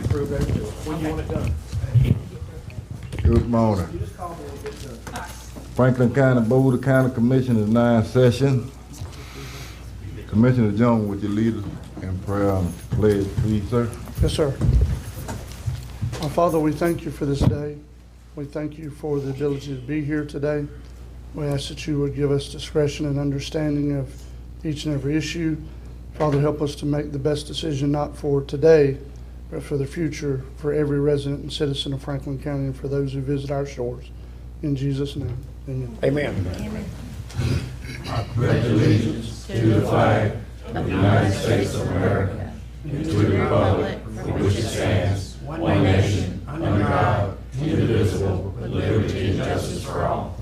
approve everything. When you want it done. Good morning. Franklin County Board of County Commissioners now in session. Commissioner Jones, would you lead us in prayer and pledge, please, sir? Yes, sir. Our Father, we thank you for this day. We thank you for the ability to be here today. We ask that you would give us discretion and understanding of each and every issue. Father, help us to make the best decision, not for today, but for the future, for every resident and citizen of Franklin County and for those who visit our shores. In Jesus' name, amen. Amen. I pledge allegiance to the flag of the United States of America and to the republic for which it stands, one nation, under God, indivisible, with liberty and justice for all.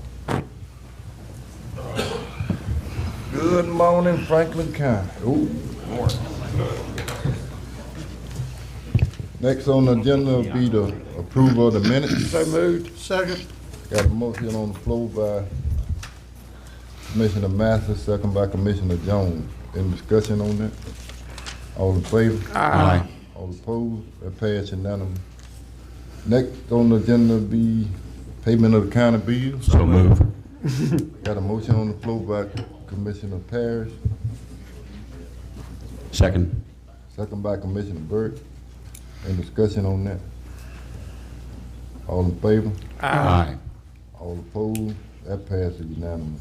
Good morning, Franklin County. Ooh. Next on the agenda will be the approval of the minutes. So moved. Second. Got a motion on the floor by Commissioner Masters, second by Commissioner Jones. Any discussion on that? All in favor? Aye. All opposed? That pass unanimous. Next on the agenda will be payment of the county bills. So move. Got a motion on the floor by Commissioner Parrish, Second. second by Commissioner Burt. Any discussion on that? All in favor? Aye. All opposed? That passes unanimous.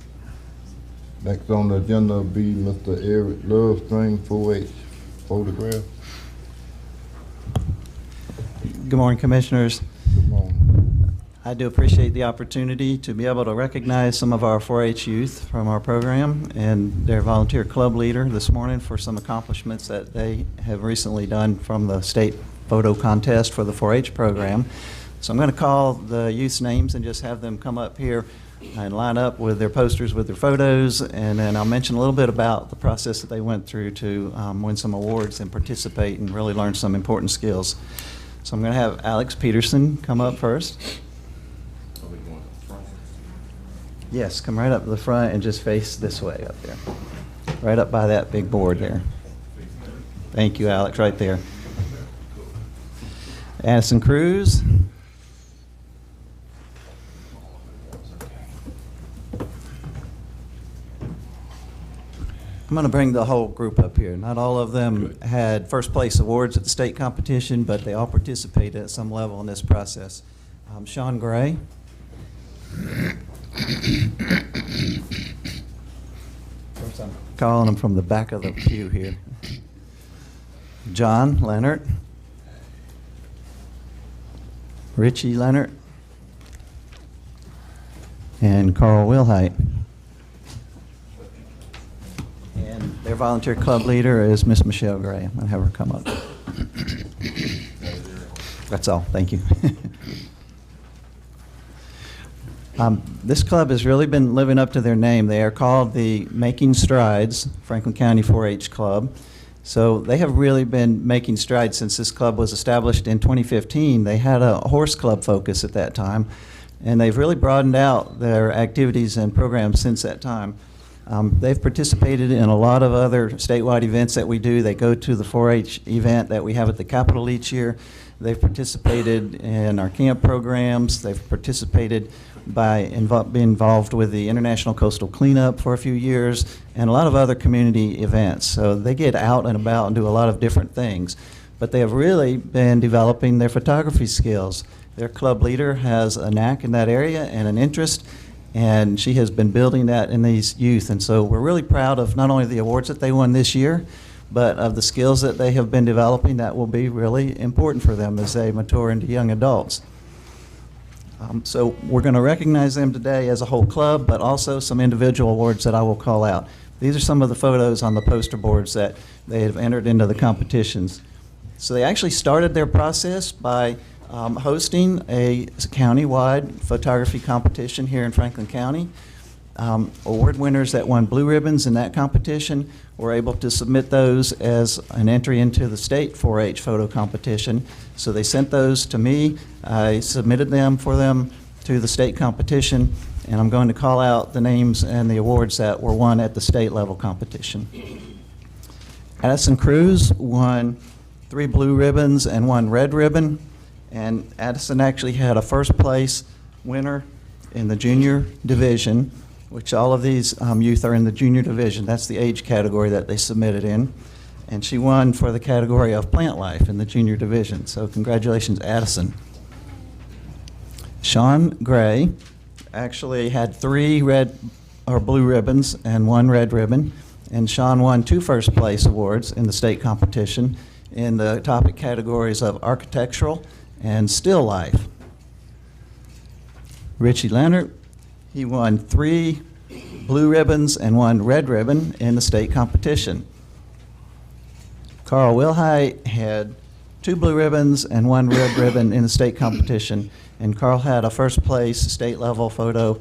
Next on the agenda will be Mr. Eric Lovestring, 4H photograph. Good morning, Commissioners. Good morning. I do appreciate the opportunity to be able to recognize some of our 4-H youth from our program and their volunteer club leader this morning for some accomplishments that they have recently done from the state photo contest for the 4-H program. So I'm going to call the youth's names and just have them come up here and line up with their posters with their photos, and then I'll mention a little bit about the process that they went through to win some awards and participate and really learn some important skills. So I'm going to have Alex Peterson come up first. Yes, come right up to the front and just face this way up there. Right up by that big board there. Thank you, Alex, right there. Addison Cruz. I'm going to bring the whole group up here. Not all of them had first place awards at the state competition, but they all participated at some level in this process. Sean Gray. I'm calling him from the back of the pew here. John Leonard. Richie Leonard. And Carl Wilhite. And their volunteer club leader is Miss Michelle Gray. I'm going to have her come up. That's all. Thank you. This club has really been living up to their name. They are called the Making Strides Franklin County 4-H Club. So they have really been making strides since this club was established in 2015. They had a horse club focus at that time, and they've really broadened out their activities and programs since that time. They've participated in a lot of other statewide events that we do. They go to the 4-H event that we have at the Capitol each year. They've participated in our camp programs. They've participated by being involved with the International Coastal Cleanup for a few years and a lot of other community events. So they get out and about and do a lot of different things. But they have really been developing their photography skills. Their club leader has a knack in that area and an interest, and she has been building that in these youth. And so we're really proud of not only the awards that they won this year, but of the skills that they have been developing that will be really important for them as they mature into young adults. So we're going to recognize them today as a whole club, but also some individual awards that I will call out. These are some of the photos on the poster boards that they have entered into the competitions. So they actually started their process by hosting a county-wide photography competition here in Franklin County. Award winners that won blue ribbons in that competition were able to submit those as an entry into the state 4-H photo competition. So they sent those to me. I submitted them for them to the state competition, and I'm going to call out the names and the awards that were won at the state level competition. Addison Cruz won 3 blue ribbons and 1 red ribbon. And Addison actually had a first place winner in the junior division, which all of these youth are in the junior division. That's the age category that they submitted in. And she won for the category of plant life in the junior division. So congratulations, Addison. Sean Gray actually had 3 red or blue ribbons and 1 red ribbon. And Sean won 2 first place awards in the state competition in the topic categories of architectural and still life. Richie Leonard, he won 3 blue ribbons and 1 red ribbon in the state competition. Carl Wilhite had 2 blue ribbons and 1 red ribbon in the state competition, and Carl had a first place state level photo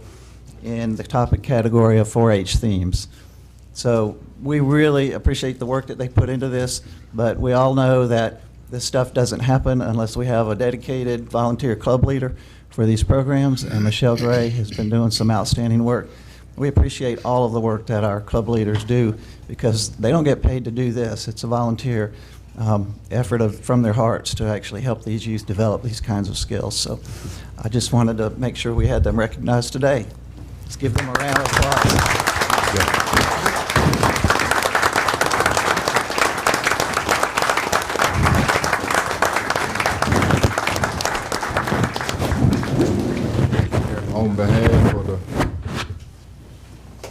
in the topic category of 4-H themes. So we really appreciate the work that they put into this, but we all know that this stuff doesn't happen unless we have a dedicated volunteer club leader for these programs, and Michelle Gray has been doing some outstanding work. We appreciate all of the work that our club leaders do because they don't get paid to do this. It's a volunteer effort from their hearts to actually help these youth develop these kinds of skills. So I just wanted to make sure we had them recognized today. Let's give them a round of applause.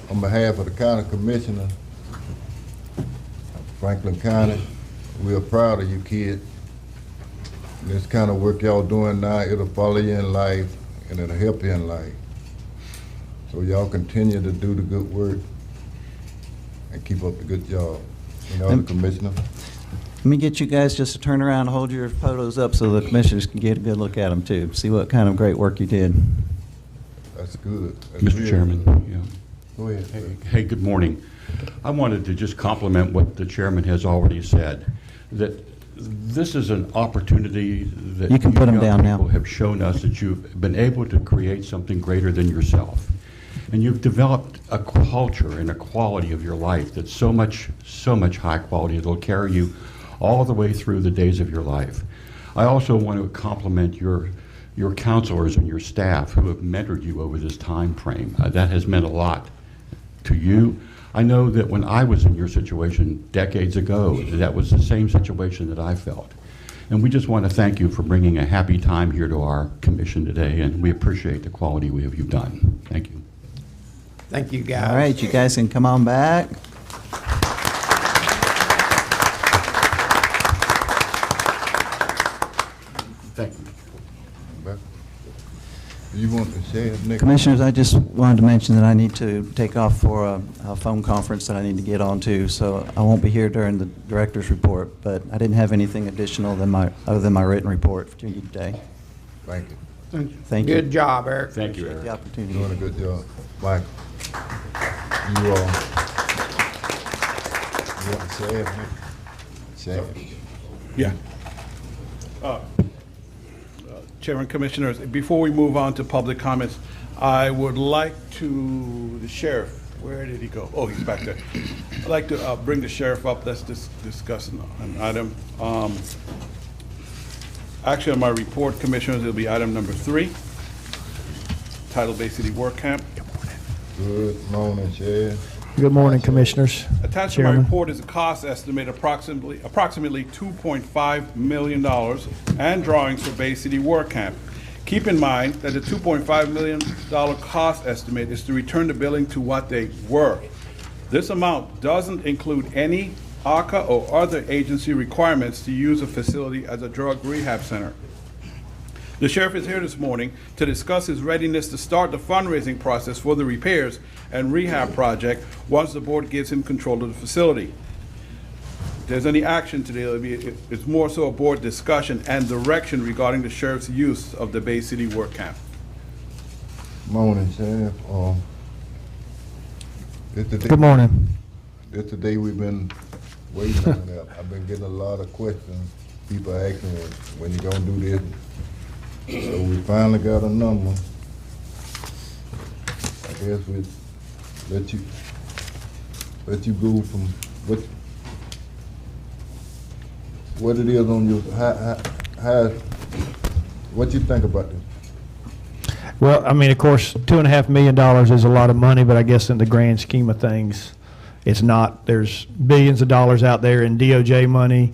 On behalf of the county commissioner, Franklin County, we are proud of you kids. This kind of work y'all doing now, it'll follow you in life and it'll help you in life. So y'all continue to do the good work and keep up the good job. You know, the commissioner. Let me get you guys just to turn around and hold your photos up so the commissioners can get a good look at them too. See what kind of great work you did. That's good. That's Mr. really Chairman, good. yeah. Go ahead. Sir. Hey, good morning. I wanted to just compliment what the chairman has already said, that this is an opportunity that You can put 'em young down now. people have shown us that you've been able to create something greater than yourself. And you've developed a culture and a quality of your life that's so much high quality that'll carry you all the way through the days of your life. I also want to compliment your counselors and your staff who have mentored you over this time frame. That has meant a lot to you. I know that when I was in your situation decades ago, that was the same situation that I felt. And we just want to thank you for bringing a happy time here to our commission today, and we appreciate the quality you've done. Thank you. Thank you, guys. All right, you guys can come on back. Thank you. You want to share it, Nick? Commissioners, I just wanted to mention that I need to take off for a phone conference that I need to get on to, so I won't be here during the director's report, but I didn't have anything additional other than my written report to you today. Thank you. Thank you. Thank you. Good job, Eric. Thank you, Appreciate the Eric. opportunity. Doing a good job. Mike, you want to share it, Nick? Share it. Yeah. Chairman, Commissioners, before we move on to public comments, I would like the sheriff, where did he go? Oh, he's back there. I'd like to bring the sheriff up. Let's discuss an item. Actually, on my report, Commissioners, it'll be item number 3, titled Bay City Work Camp. Good morning, Sheriff. Good morning, Commissioners. Attached to my Chairman. report is a cost estimate approximately $2.5 million and drawings for Bay City Work Camp. Keep in mind that the $2.5 million cost estimate is to return the building to what they were. This amount doesn't include any ACA or other agency requirements to use a facility as a drug rehab center. The sheriff is here this morning to discuss his readiness to start the fundraising process for the repairs and rehab project once the board gives him control of the facility. If there's any action today, it's more so a board discussion and direction regarding the sheriff's use of the Bay City Work Camp. Morning, Sheriff. Good morning. This the day we've been waiting on that. I've been getting a lot of questions. People asking when you gonna do this. So we finally got a number. I guess we let you go from what what it is on your, what you think about this? Well, I mean, of course, $2.5 million is a lot of money, but I guess in the grand scheme of things, it's not. There's billions of dollars out there in DOJ money,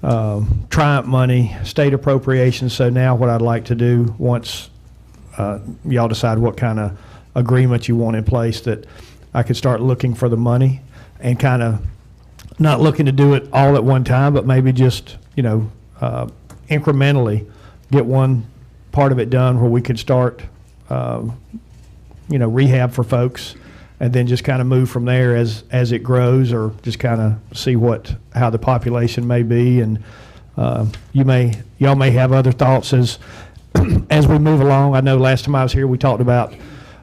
Triumph money, state appropriations. So now what I'd like to do, once y'all decide what kind of agreement you want in place, that I could start looking for the money and kind of not looking to do it all at one time, but maybe just, incrementally get one part of it done where we could start, rehab for folks, and then just kind of move from there as it grows, or just kind of see how the population may be. And y'all may have other thoughts as as we move along. I know last time I was here, we talked about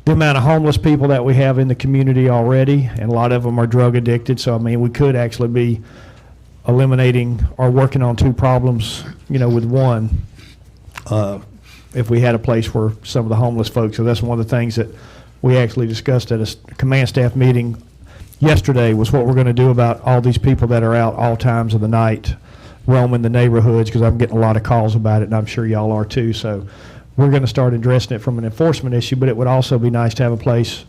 the amount of homeless people that we have in the community already, and a lot of them are drug addicted. So, I mean, we could actually be eliminating or working on two problems, with one, if we had a place where some of the homeless folks. So that's one of the things that we actually discussed at a command staff meeting yesterday, was what we're going to do about all these people that are out all times of the night roaming the neighborhoods, because I'm getting a lot of calls about it, and I'm sure y'all are too. So we're going to start addressing it from an enforcement issue, but it would also be nice to have a place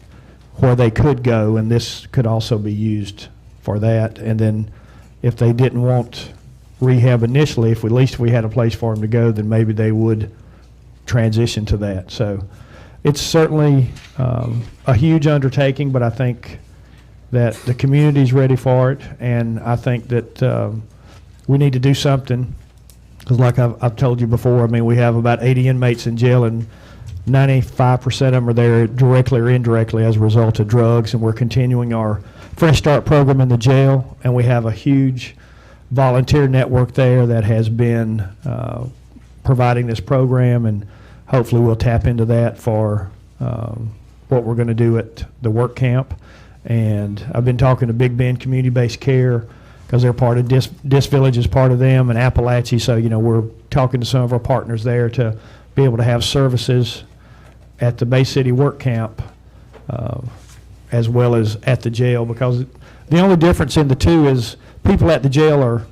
where they could go, and this could also be used for that. And then if they didn't want rehab initially, at least we had a place for them to go, then maybe they would transition to that. So it's certainly a huge undertaking, but I think that the community's ready for it, and I think that we need to do something, because like I've told you before, I mean, we have about 80 inmates in jail, and 95% of them are there directly or indirectly as a result of drugs, and we're continuing our Fresh Start program in the jail, and we have a huge volunteer network there that has been providing this program, and hopefully we'll tap into that for what we're going to do at the work camp. And I've been talking to Big Bend Community-Based Care, because they're part of Dis Village is part of them, and Appalachia. So, we're talking to some of our partners there to be able to have services at the Bay City work camp as well as at the jail, because the only difference in the two is people at the jail are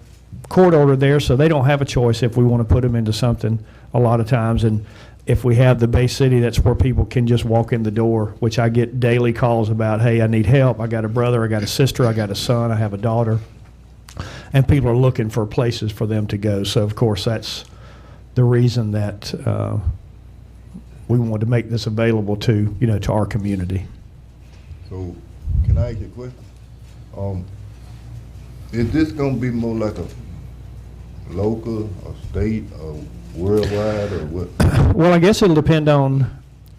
court ordered there, so they don't have a choice if we want to put them into something a lot of times. And if we have the Bay City, that's where people can just walk in the door, which I get daily calls about, hey, I need help. I got a brother, I got a sister, I got a son, I have a daughter. And people are looking for places for them to go. So, of course, that's the reason that we wanted to make this available to, to our community. So, can I ask you a question? Is this gonna be more like a local, or state, or worldwide, or what? Well, I guess it'll depend on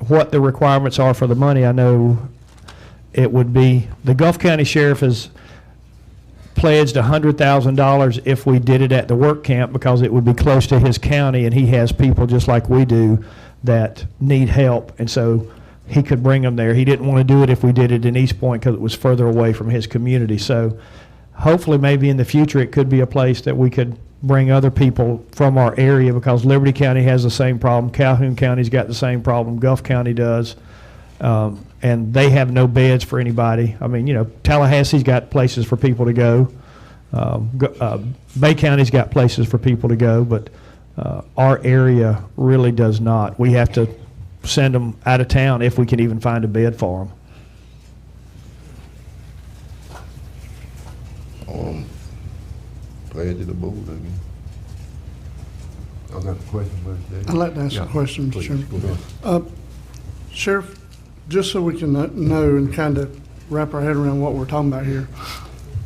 what the requirements are for the money. I know it would be, the Gulf County Sheriff has pledged $100,000 if we did it at the work camp, because it would be close to his county, and he has people just like we do that need help, and so he could bring them there. He didn't want to do it if we did it in East Point, because it was further away from his community. So hopefully maybe in the future it could be a place that we could bring other people from our area, because Liberty County has the same problem, Calhoun County's got the same problem, Gulf County does, and they have no beds for anybody. I mean, Tallahassee's got places for people to go. Bay County's got places for people to go, but our area really does not. We have to send them out of town if we can even find a bed for them. Pledge of the board again. I got a question for you. I'd like to ask a question, Mr. Chairman. Sheriff, just so we can know and kind of wrap our head around what we're talking about here,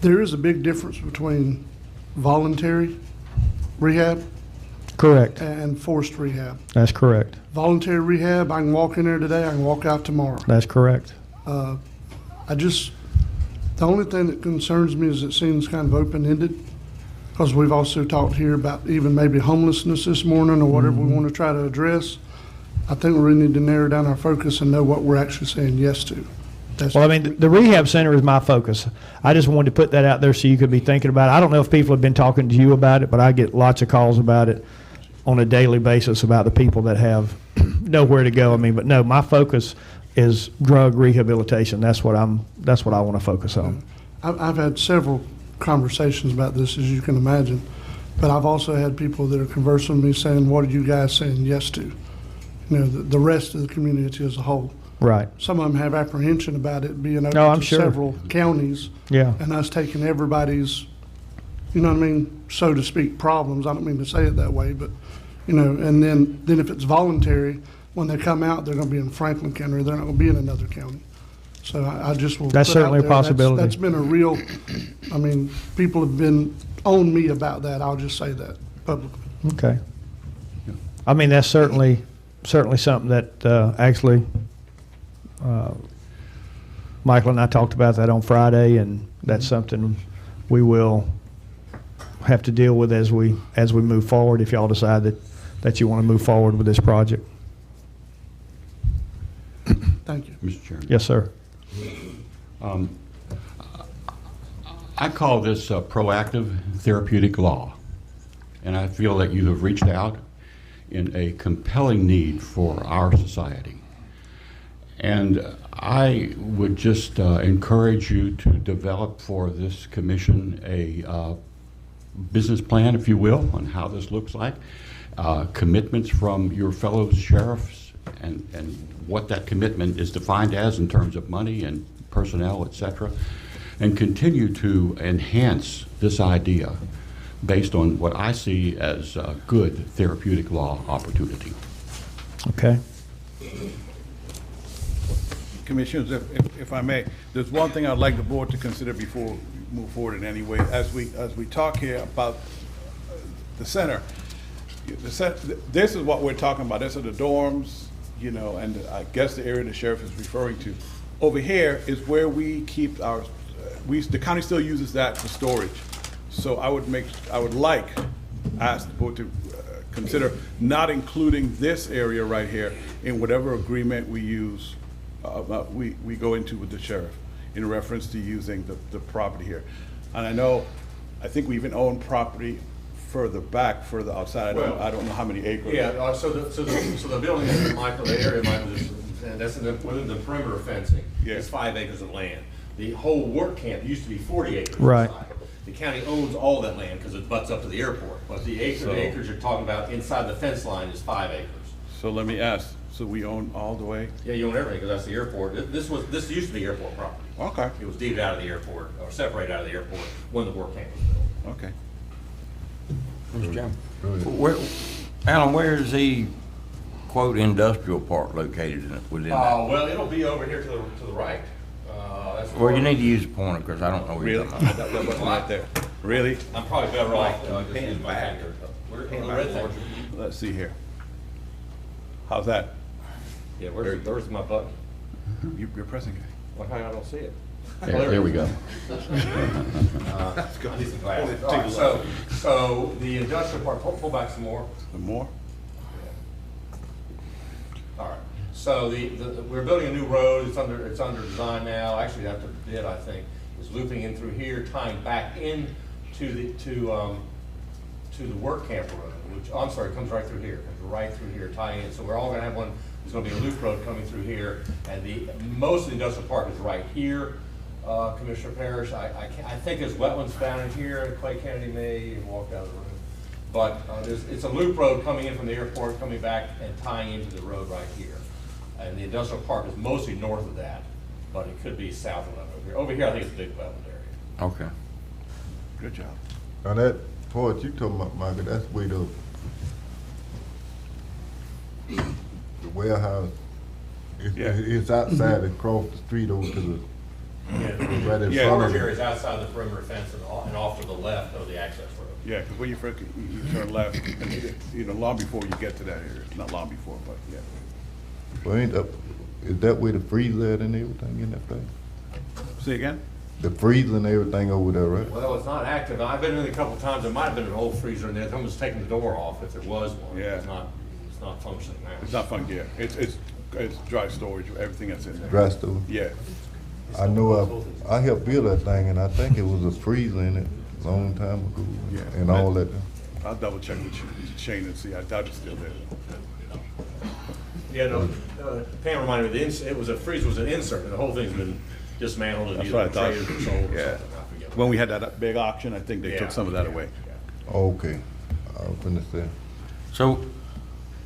there is a big difference between voluntary rehab Correct. and forced rehab. That's correct. Voluntary rehab, I can walk in there today, I can walk out tomorrow. That's correct. The only thing that concerns me is it seems kind of open-ended, because we've also talked here about even maybe homelessness this morning or whatever we want to try to address. I think we really need to narrow down our focus and know what we're actually saying yes to. Well, I mean, the rehab center is my focus. I just wanted to put that out there so you could be thinking about it. I don't know if people have been talking to you about it, but I get lots of calls about it on a daily basis about the people that have nowhere to go. I mean, but no, my focus is drug rehabilitation. That's what I want to focus on. I've had several conversations about this, as you can imagine. But I've also had people that are conversing with me saying, what are you guys saying yes to? You know, the rest of the community as a whole. Right. Some of them have apprehension about it being No, I'm open to sure. several counties Yeah. and us taking everybody's, you know what I mean, so to speak, problems. I don't mean to say it that way, but, you know, and then if it's voluntary, when they come out, they're gonna be in Franklin County, or they're not gonna be in another county. So I just will. That's put out certainly a there, that's- possibility. That's been a real, I mean, people have been on me about that. I'll just say that publicly. Okay. I mean, that's certainly something that actually, Michael and I talked about that on Friday, and that's something we will have to deal with as we move forward, if y'all decide that you want to move forward with this project. Thank you. Mr. Chairman. Yes, sir. I call this a proactive therapeutic law, and I feel that you have reached out in a compelling need for our society. And I would just encourage you to develop for this commission a business plan, if you will, on how this looks like, commitments from your fellow sheriffs, and what that commitment is defined as in terms of money and personnel, et cetera, and continue to enhance this idea based on what I see as a good therapeutic law opportunity. Okay. Commissioners, if I may, there's one thing I'd like the board to consider before we move forward in any way. As we talk here about the center, this is what we're talking about. These are the dorms, you know, and I guess the area the sheriff is referring to. Over here is where we keep our, the county still uses that for storage. So I would ask the board to consider not including this area right here in whatever agreement we use, we go into with the sheriff in reference to using the property here. And I think we even own property further back, further outside. I don't know how many acres. Yeah, so the building is, Michael, the area, Michael, and that's within the perimeter fencing. Yeah. It's 5 acres of land. The whole work camp used to be 40 acres. Right. inside. The county owns all that land because it butts up to the airport. But the acres you're talking about inside the fence line is 5 acres. So let me ask, so we own all the way? Yeah, you own everything because that's the airport. This used to be airport property. Okay, It was deeded out of the airport, or separated out of the airport when the work camp was built. okay. Mr. Chairman. Go ahead. Where, Alan, where is the quote industrial park located within that? Well, it'll be over here to the right. That's Well, you need to use a pointer, because I don't know where you're Really? talking about. That wasn't right there. Really? I'm probably better off just using my finger. Where the red thing? Let's see here. How's that? Yeah, where's my button? You're pressing it. Why I don't see it? There we go. I need some glasses. All right, so the industrial park, pull back some more. Some more? All right, so we're building a new road, it's under design now, actually after the bid, I think, is looping in through here, tying back in to the work camp road, which, I'm sorry, comes right through here, tying in, so we're all gonna have one, there's gonna be a loop road coming through here, and most of the industrial park is right here, Commissioner Parrish. I think there's wetlands down in here, Clay Kennedy may have walked out of the room. But it's a loop road coming in from the airport, coming back and tying into the road right here. And the industrial park is mostly north of that, but it could be south of that over here. Over here, I think it's a big wetland area. Okay. Good job. Now that part you talking about, Michael, that's where the warehouse, Yeah. it's outside, across the street over to the, right in Yeah. front Corner of here it. is outside the perimeter fence and off to the left of the access road. Yeah, because when you first, you turn left, and long before you get to that area, not long before, but yeah. Well, is that where the freezer at and everything in that thing? Say again? The freezer and everything over there, right? Well, it's not active. I've been in it a couple of times. There might have been an old freezer in there. Someone's taken the door off if there was one. Yeah. It's not functioning now. It's not fun, yeah. It's dry storage, everything that's in there. Dry store. Yeah. I know I helped build that thing and I think it was a freezer in it a long time ago. Yeah. And all that. I'll double check with Shane and see. I doubt it's still there. Yeah, no, Pam reminded me, it was a freezer, was an insert, and the whole thing's been dismantled and That's either what I thought. traded or sold or Yeah. something, I forget. When we had that big auction, I think they took some of that away. Okay, I was gonna say. So,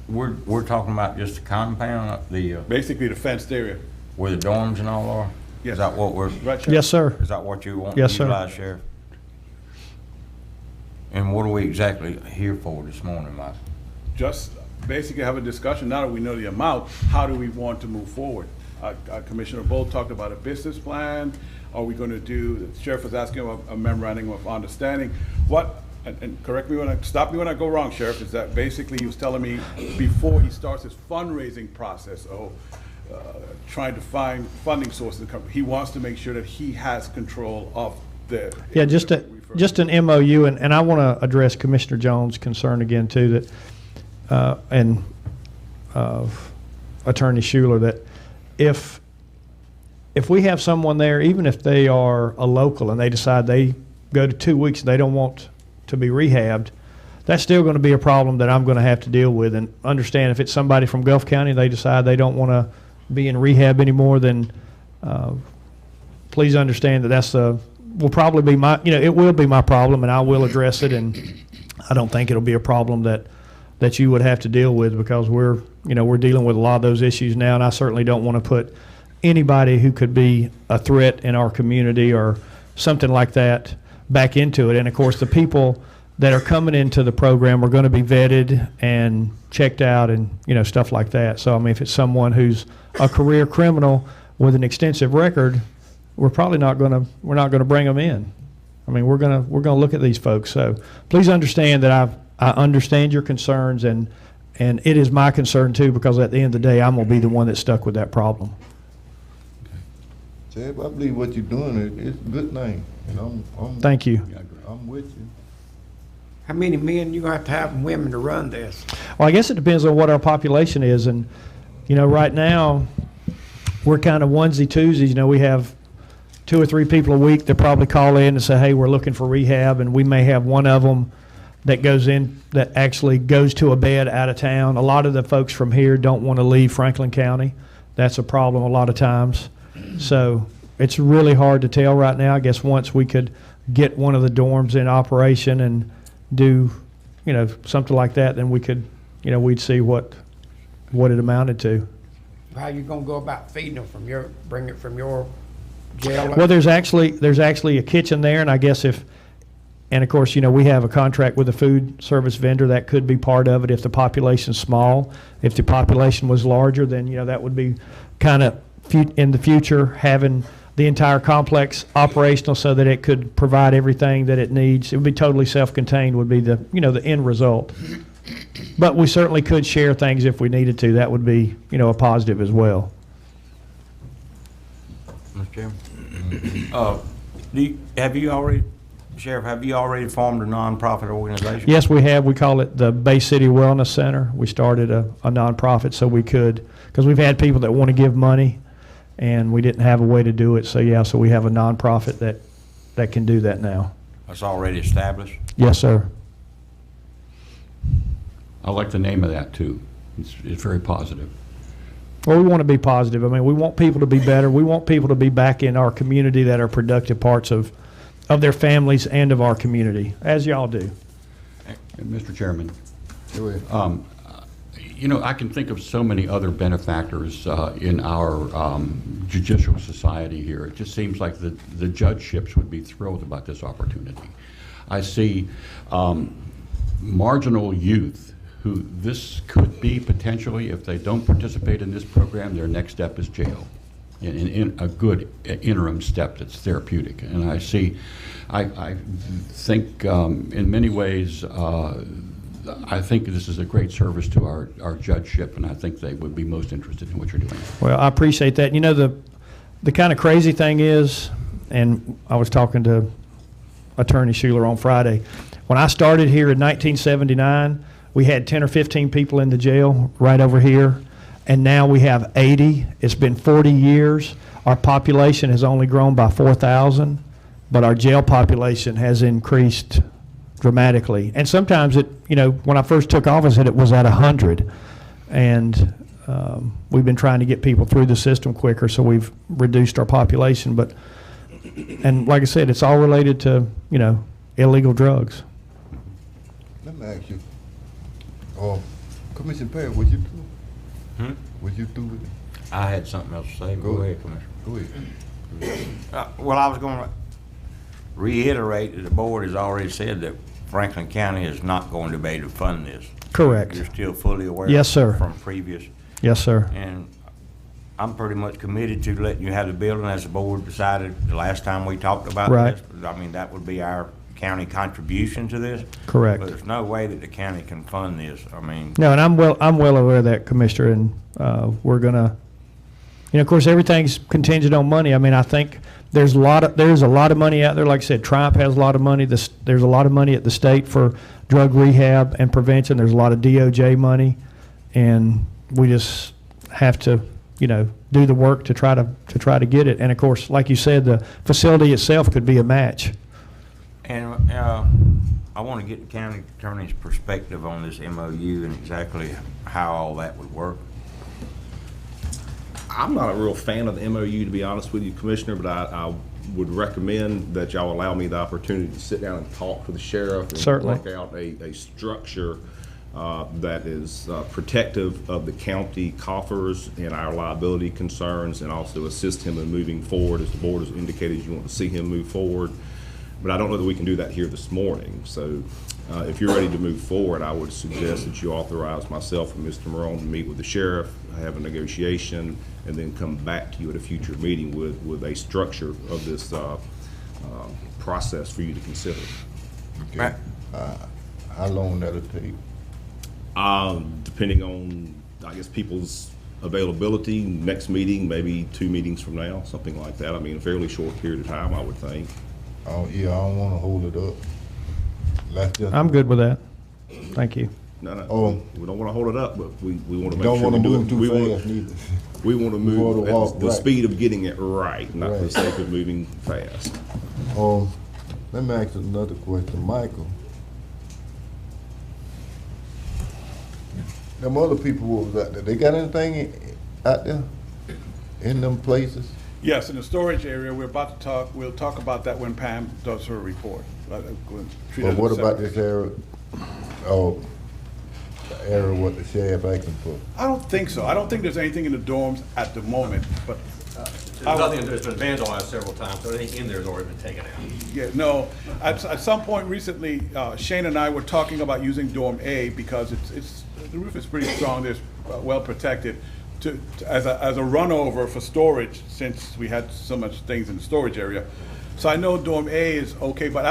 we're talking about just the compound, Basically the fenced area. where the dorms and all are? Yes. Is that what we're, Right, Sheriff? Yes, sir. is that what you want to Yes, sir. utilize, Sheriff? And what are we exactly here for this morning, Mike? Just basically have a discussion, now that we know the amount, how do we want to move forward? Commissioner Bolt talked about a business plan. Are we going to do, the sheriff was asking about a memorandum of understanding. What, and correct me stop me when I go wrong, Sheriff, is that basically he was telling me before he starts his fundraising process, trying to find funding sources, he wants to make sure that he has control of the. Yeah, just an MOU, and I want to address Commissioner Jones' concern again too, that, and Attorney Schuler, that if we have someone there, even if they are a local and they decide they go to 2 weeks and they don't want to be rehabbed, that's still going to be a problem that I'm going to have to deal with. And understand, if it's somebody from Gulf County, they decide they don't want to be in rehab anymore, then please understand that will probably be my, it will be my problem, and I will address it. And I don't think it'll be a problem that you would have to deal with, because we're dealing with a lot of those issues now, and I certainly don't want to put anybody who could be a threat in our community or something like that back into it. And of course, the people that are coming into the program are going to be vetted and checked out and stuff like that. So I mean, if it's someone who's a career criminal with an extensive record, we're not going to bring them in. I mean, we're going to look at these folks. So please understand that I understand your concerns, and it is my concern too, because at the end of the day, I'm going to be the one that's stuck with that problem. Chad, I believe what you're doing is a good thing, and I'm Thank you. I'm with you. How many men you got to have and women to run this? Well, I guess it depends on what our population is. And, right now, we're kind of onesie-twosies. We have 2 or 3 people a week that probably call in and say, hey, we're looking for rehab, and we may have one of them that actually goes to a bed out of town. A lot of the folks from here don't want to leave Franklin County. That's a problem a lot of times. So it's really hard to tell right now. I guess once we could get one of the dorms in operation and do, something like that, then we could, we'd see what it amounted to. How you gonna go about feeding them bring it from your jail? Well, there's actually a kitchen there, and I guess and of course, we have a contract with a food service vendor that could be part of it if the population's small. If the population was larger, then, that would be kind of in the future, having the entire complex operational so that it could provide everything that it needs. It would be totally self-contained would be the end result. But we certainly could share things if we needed to. That would be, a positive as well. Mr. Chairman? Sheriff, have you already formed a nonprofit organization? Yes, we have. We call it the Bay City Wellness Center. We started a nonprofit so we could, because we've had people that want to give money, and we didn't have a way to do it. So we have a nonprofit that can do that now. That's already established? Yes, sir. I like the name of that too. It's very positive. Well, we want to be positive. I mean, we want people to be better. We want people to be back in our community that are productive parts of their families and of our community, as y'all do. And Mr. Chairman, Go ahead. I can think of so many other benefactors in our judicial society here. It just seems like the judgeships would be thrilled about this opportunity. I see marginal youth who this could be potentially, if they don't participate in this program, their next step is jail. In a good interim step that's therapeutic. And I think in many ways, I think this is a great service to our judgeship, and I think they would be most interested in what you're doing. Well, I appreciate that. The kind of crazy thing is, and I was talking to Attorney Schuler on Friday, when I started here in 1979, we had 10 or 15 people in the jail right over here, and now we have 80. It's been 40 years. Our population has only grown by 4,000, but our jail population has increased dramatically. And sometimes when I first took office, it was at 100. And we've been trying to get people through the system quicker, so we've reduced our population. And like I said, it's all related to, illegal drugs. me ask you, Commissioner Perry, was you through? Hmm? Was you through with it? I had something else to say. Go Go ahead. ahead, Commissioner. Go ahead. Well, I was going to reiterate that the board has already said that Franklin County is not going to be able to fund this. Correct. You're still fully aware? Yes, sir. From previous, Yes, sir. and I'm pretty much committed to letting you have the building as the board decided the last time we talked about Right. this. I mean, that would be our county contribution to this. Correct. But there's no way that the county can fund this. I mean, No, and I'm well aware of that, Commissioner, and we're gonna, of course, everything's contingent on money. I mean, I think there's a lot of money out there. Like I said, Triumph has a lot of money. There's a lot of money at the state for drug rehab and prevention. There's a lot of DOJ money, and we just have to, do the work to try to get it. And of course, like you said, the facility itself could be a match. and I want to get the county attorney's perspective on this MOU and exactly how all that would work. I'm not a real fan of the MOU, to be honest with you, Commissioner, but I would recommend that y'all allow me the opportunity to sit down and talk to the sheriff and Certainly. work out a structure that is protective of the county coffers and our liability concerns, and also assist him in moving forward, as the board has indicated you want to see him move forward. But I don't know that we can do that here this morning. So if you're ready to move forward, I would suggest that you authorize myself and Mr. Morone to meet with the sheriff, have a negotiation, and then come back to you at a future meeting with a structure of this process for you to consider. Okay. How long that'll take? Depending on, I guess, people's availability, next meeting, maybe 2 meetings from now, something like that. I mean, a fairly short period of time, I would think. Yeah, I don't wanna hold it up. Let's just. I'm good with that. Thank you. No, Oh. we don't want to hold it up, but we want to make Don't sure wanna we do move it. too We wanna- fast neither. We want to We wanna move walk at the right. speed of getting it right, not for the Right. sake of moving fast. Let me ask you another question, Michael. Them other people who was out there, they got anything out there in them places? Yes, in the storage area, we'll talk about that when Pam does her report. Treat it But as what a about separate- this area, the area what the sheriff asking for? I don't think so. I don't think there's anything in the dorms at the moment, but There's nothing that's been vandalized several times, so anything in there has already been taken out. yeah, no. At some point recently, Shane and I were talking about using dorm A because the roof is pretty strong, there's well protected, as a runover for storage, since we had so much things in the storage area. So I know dorm A is okay, but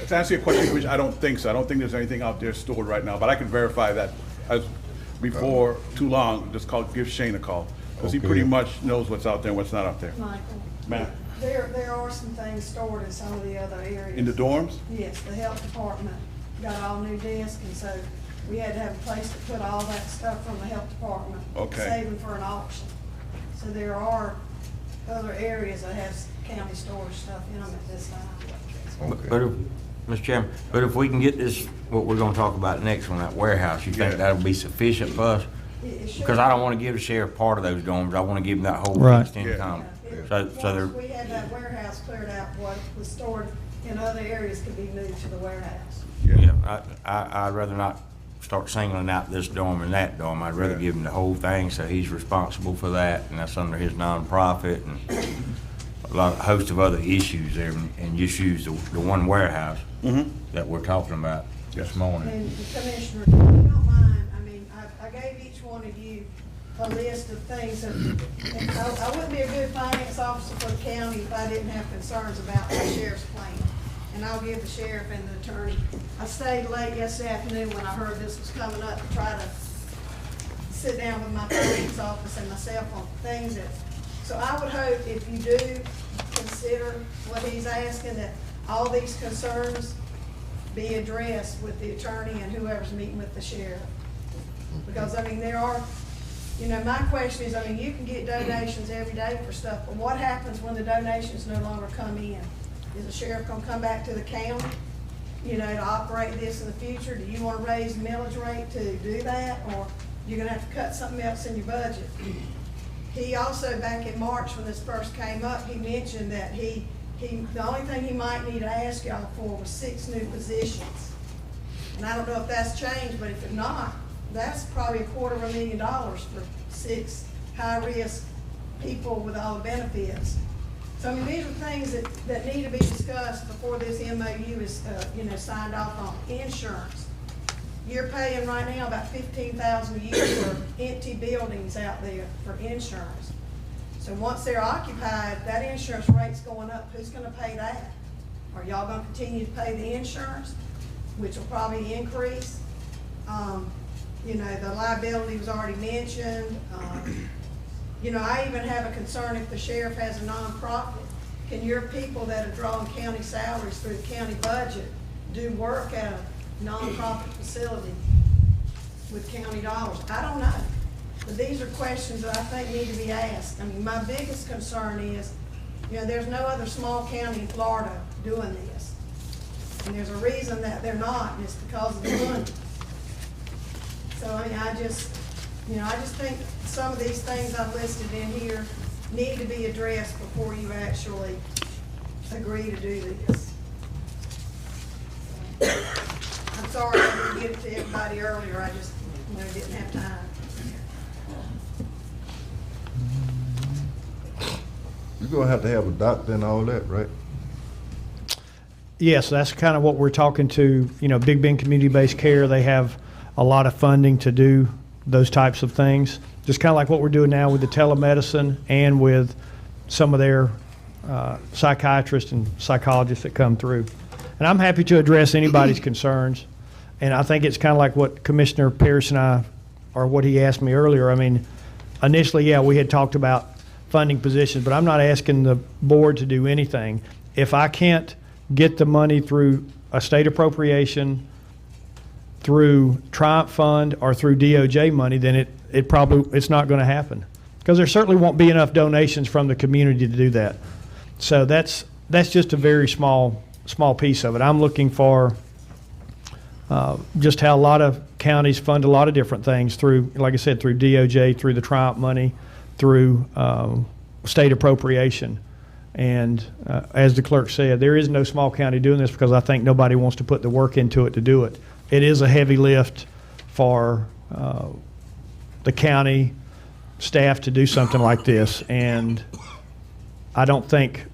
to answer your question, Commissioner, I don't think so. I don't think there's anything out there stored right now, but I can verify that before too long. Just give Shane a call, because he Okay. pretty much knows what's out there and what's not out there. Michael, Ma'am, there are some things stored in some of the other areas. in the dorms? Yes, the health department got all new desks, and so we had to have a place to put all that stuff from the health department. Okay. Saving for an auction. So there are other areas that has county storage stuff in them at this time. But if, Mr. Chairman, but if we can get this, what we're gonna talk about next on that warehouse, you think Yeah. that'll be sufficient for us? It should- Because I don't wanna give the sheriff part of those dorms, I wanna give him that whole Right. fenced Yeah. income. It- So they're, Once we had that warehouse cleared out, what was stored in other areas could be moved to the warehouse. yeah, I'd rather not start singling out this dorm and that dorm. I'd rather Yeah. give him the whole thing, so he's responsible for that, and that's under his nonprofit, and a host of other issues there, and just use the one warehouse that we're talking about this morning. And Commissioner, if you don't mind, I mean, I gave each one of you a list of things that, and I wouldn't be a good finance officer for the county if I didn't have concerns about the sheriff's plan. And I'll give the sheriff and the attorney. I stayed late yesterday afternoon when I heard this was coming up to try to sit down with my finance office and myself on things that, so I would hope if you do consider what he's asking, that all these concerns be addressed with the attorney and whoever's meeting with the sheriff. Because, I mean, there are, my question is, I mean, you can get donations every day for stuff, but what happens when the donations no longer come in? Is the sheriff gonna come back to the county, to operate this in the future? Do you wanna raise the millage rate to do that, or you're gonna have to cut something else in your budget? He also, back in March, when this first came up, he mentioned that the only thing he might need to ask y'all for was 6 new positions. And I don't know if that's changed, but if it's not, that's probably $250,000 for 6 high-risk people with all the benefits. So, I mean, these are things that need to be discussed before this MOU is, signed off on. Insurance. You're paying right now about $15,000 a year for empty buildings out there for insurance. So once they're occupied, that insurance rate's going up. Who's gonna pay that? Are y'all gonna continue to pay the insurance, which will probably increase? The liability was already mentioned. I even have a concern if the sheriff has a nonprofit. Can your people that are drawing county salaries through the county budget do work at a nonprofit facility with county dollars? I don't know. But these are questions that I think need to be asked. I mean, my biggest concern is, there's no other small county in Florida doing this. And there's a reason that they're not, and it's because of the money. So, I mean, I just think some of these things I've listed in here need to be addressed before you actually agree to do this. I'm sorry I didn't get it to everybody earlier. I just, didn't have time. You're gonna have to have a doctor and all that, right? Yes, that's kind of what we're talking to, Big Bend Community-Based Care. They have a lot of funding to do those types of things. Just kind of like what we're doing now with the telemedicine and with some of their psychiatrists and psychologists that come through. And I'm happy to address anybody's concerns. And I think it's kind of like what Commissioner Pierce and I, or what he asked me earlier. I mean, initially, we had talked about funding positions, but I'm not asking the board to do anything. If I can't get the money through a state appropriation, through Triumph Fund, or through DOJ money, then it's not going to happen, because there certainly won't be enough donations from the community to do that. So that's just a very small piece of it. I'm looking for just how a lot of counties fund a lot of different things through, like I said, through DOJ, through the Triumph money, through state appropriation. And as the clerk said, there is no small county doing this, because I think nobody wants to put the work into it to do it. It is a heavy lift for the county staff to do something like this, and I don't think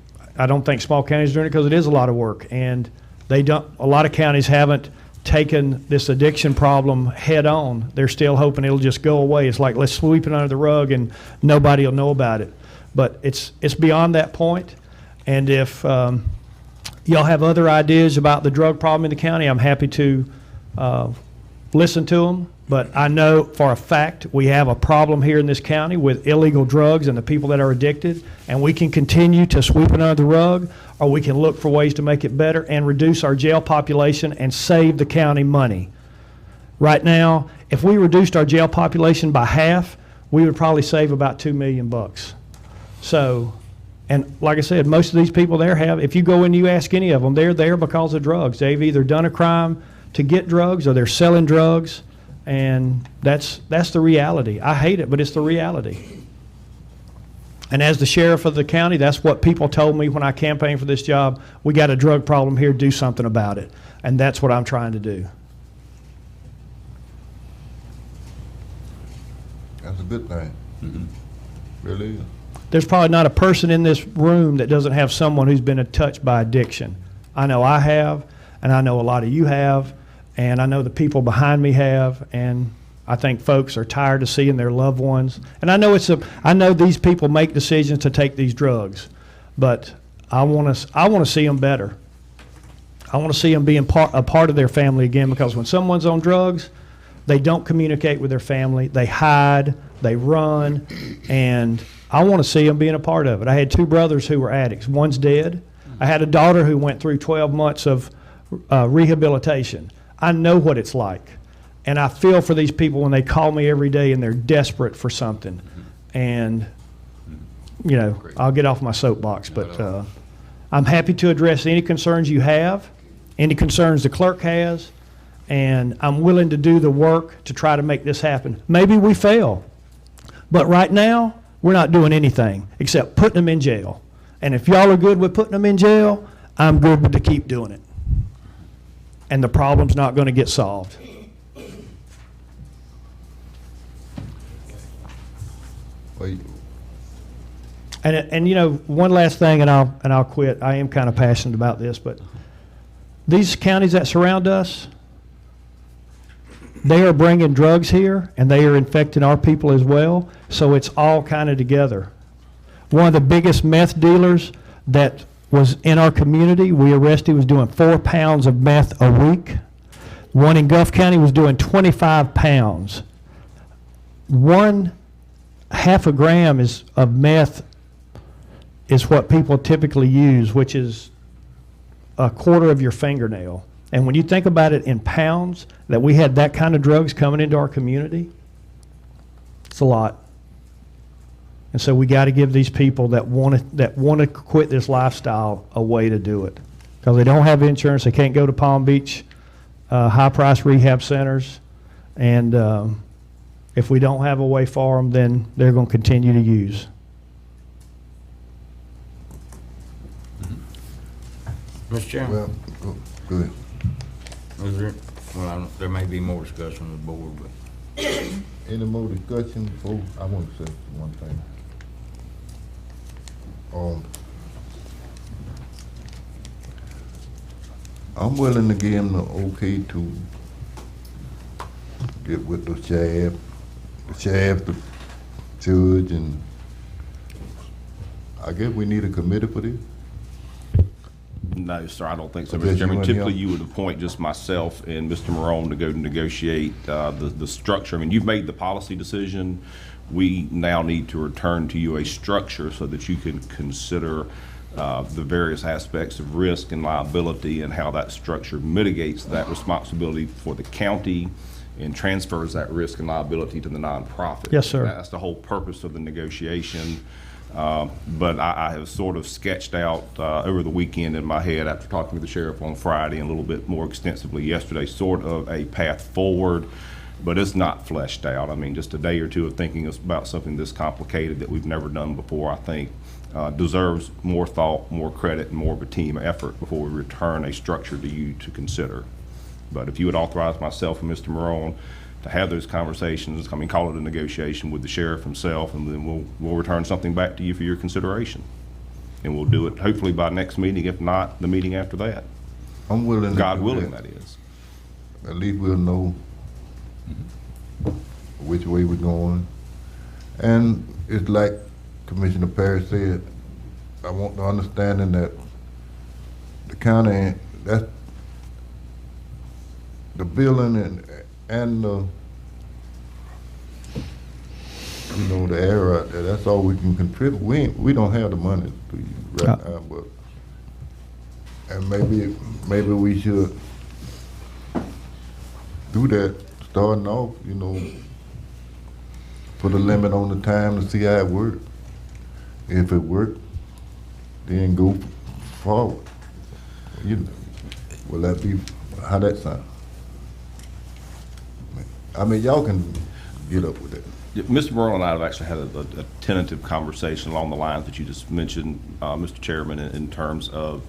small counties are doing it because it is a lot of work, and a lot of counties haven't taken this addiction problem head on. They're still hoping it'll just go away. It's like, let's sweep it under the rug and nobody will know about it. But it's beyond that point. And if y'all have other ideas about the drug problem in the county, I'm happy to listen to them. But I know for a fact we have a problem here in this county with illegal drugs and the people that are addicted, and we can continue to sweep it under the rug, or we can look for ways to make it better and reduce our jail population and save the county money. Right now, if we reduced our jail population by half, we would probably save about $2 million. So, and like I said, most of these people there if you go in and you ask any of them, they're there because of drugs. They've either done a crime to get drugs, or they're selling drugs, and that's the reality. I hate it, but it's the reality. And as the sheriff of the county, that's what people told me when I campaigned for this job. We got a drug problem here, do something about it. And that's what I'm trying to do. That's a good thing. Mm-hmm. Really is. There's probably not a person in this room that doesn't have someone who's been touched by addiction. I know I have, and I know a lot of you have, and I know the people behind me have, and I think folks are tired of seeing their loved ones. And I know these people make decisions to take these drugs, but I want to see them better. I want to see them being a part of their family again, because when someone's on drugs, they don't communicate with their family. They hide, they run, and I want to see them being a part of it. I had 2 brothers who were addicts. One's dead. I had a daughter who went through 12 months of rehabilitation. I know what it's like. And I feel for these people when they call me every day and they're desperate for something. And, I'll get off my soapbox, but I'm happy to address any concerns you have, any concerns the clerk has, and I'm willing to do the work to try to make this happen. Maybe we fail, but right now, we're not doing anything except putting them in jail. And if y'all are good with putting them in jail, I'm good with to keep doing it. and the problem's not going to get solved. Well, And you know, one last thing, and I'll quit. I am kind of passionate about this, but these counties that surround us, they are bringing drugs here, and they are infecting our people as well. So it's all kind of together. One of the biggest meth dealers that was in our community, we arrested, was doing 4 pounds of meth a week. One in Gulf County was doing 25 pounds. 1/2 a gram of meth is what people typically use, which is 1/4 of your fingernail. And when you think about it in pounds, that we had that kind of drugs coming into our community, it's a lot. And so we got to give these people that want to quit this lifestyle a way to do it, because they don't have insurance, they can't go to Palm Beach high-price rehab centers, and if we don't have a way for them, then they're going to continue to use. Mr. Chairman, well, go ahead. is there, well, there may be more discussion on the board, but Any more discussion before, I want to say one thing. I'm willing to give him the okay to get with the sheriff, the judge, and I guess we need a committee for this. No, sir, I don't think so, Unless Mr. you Chairman. want Typically, help. you would appoint just myself and Mr. Morone to go to negotiate the structure. I mean, you've made the policy decision. We now need to return to you a structure so that you can consider the various aspects of risk and liability and how that structure mitigates that responsibility for the county and transfers that risk and liability to the nonprofit. Yes, sir. That's the whole purpose of the negotiation. But I have sort of sketched out over the weekend in my head, after talking with the sheriff on Friday and a little bit more extensively yesterday, sort of a path forward, but it's not fleshed out. I mean, just a day or two of thinking about something this complicated that we've never done before, I think, deserves more thought, more credit, and more of a team effort before we return a structure to you to consider. But if you would authorize myself and Mr. Morone to have those conversations, I mean, call it a negotiation with the sheriff himself, and then we'll return something back to you for your consideration. And we'll do it hopefully by next meeting, if not the meeting after that. I'm willing to God do willing, that is. At least we'll know which way we're going. And it's like Commissioner Perry said, I want the understanding that the county, that's the building and the, you know, the area out there, that's all we can contribute. We don't have the money to you right now, but, and maybe we should do that, starting off, you know, put a limit on the time to see how it works. If it works, then go forward. You know, will that be, how that sound? I mean, y'all can get up with it. Yeah, Mr. Morone and I have actually had a tentative conversation along the lines that you just mentioned, Mr. Chairman, in terms of,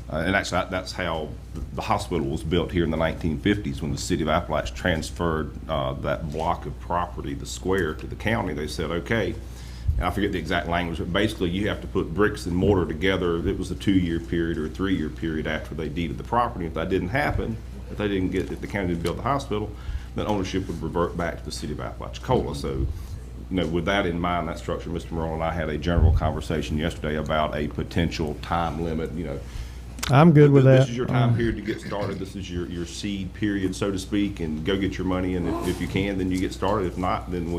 and actually that's how the hospital was built here in the 1950s when the city of Appalachia transferred that block of property, the square, to the county. They said, okay, and I forget the exact language, but basically you have to put bricks and mortar together. It was a 2-year period or a 3-year period after they deeded the property. If that didn't happen, if the county didn't build the hospital, then ownership would revert back to the city of Apalachicola. So, you know, with that in mind, that structure, Mr. Morone and I had a general conversation yesterday about a potential time limit, you know. I'm good with that. This is your time period to get started. This is your seed period, so to speak, and go get your money. And if you can, then you get started. If not, then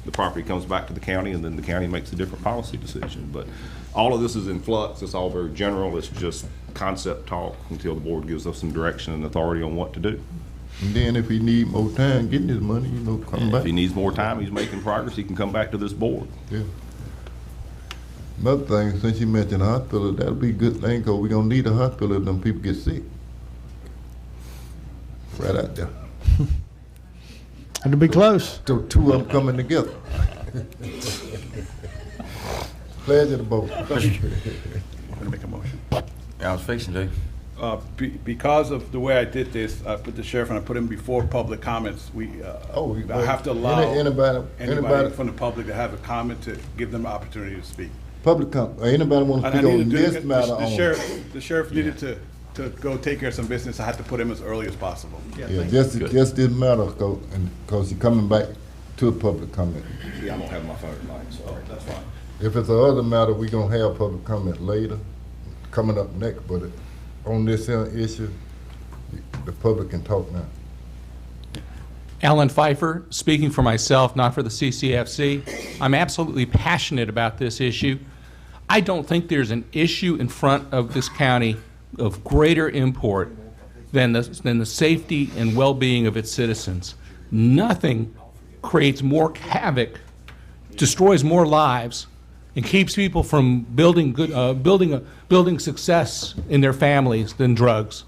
the property comes back to the county, and then the county makes a different policy decision. But all of this is in flux. It's all very general. It's just concept talk until the board gives us some direction and authority on what to do. And then if he need more time getting his money, you know, come back. If he needs more time, he's making progress, he can come back to this board. Yeah. Another thing, since you mentioned the hospital, that'll be a good thing, because we're gonna need a hospital if them people get sick. Right out there. It'll be close. So 2 of them coming together. Pleasure to both. I'm gonna make a motion. I was fixing to. Because of the way I did this, I put the sheriff and I put him before public comments. I have to allow anybody from the public to have a comment to give them the opportunity to speak. Anybody want to And I speak on needed to do this matter only? the sheriff needed to go take care of some business. I had to put him as early as possible. Yeah, just this matter, because you're coming back to public comment. Yeah, I don't have my phone tonight, sorry. That's fine. If it's another matter, we gonna have public comment later, coming up next, but on this here issue, the public can talk now. Alan Pfeiffer, speaking for myself, not for the CCFC. I'm absolutely passionate about this issue. I don't think there's an issue in front of this county of greater import than the safety and well-being of its citizens. Nothing creates more havoc, destroys more lives, and keeps people from building success in their families than drugs.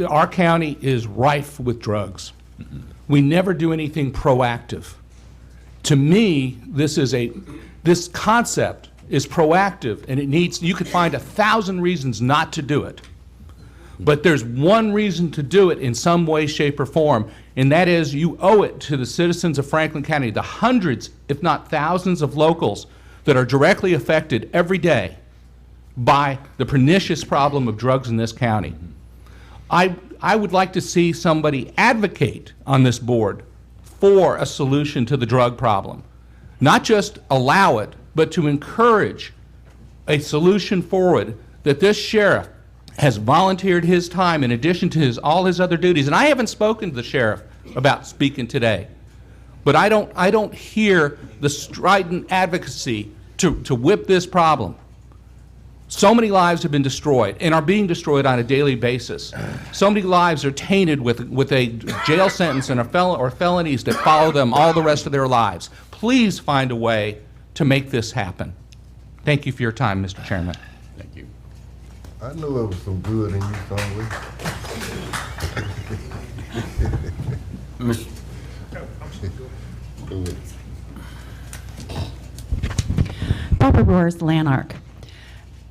Our county is rife with drugs. We never do anything proactive. To me, this concept is proactive, and you could find 1,000 reasons not to do it. But there's one reason to do it in some way, shape, or form, and that is you owe it to the citizens of Franklin County, the hundreds, if not thousands, of locals that are directly affected every day by the pernicious problem of drugs in this county. I would like to see somebody advocate on this board for a solution to the drug problem. Not just allow it, but to encourage a solution forward that this sheriff has volunteered his time in addition to all his other duties. And I haven't spoken to the sheriff about speaking today, but I don't hear the strident advocacy to whip this problem. So many lives have been destroyed and are being destroyed on a daily basis. So many lives are tainted with a jail sentence and or felonies that follow them all the rest of their lives. Please find a way to make this happen. Thank you for your time, Mr. Chairman. Thank you. I knew there was some good in you somewhere. Go ahead. Barbara Roars, Lanark.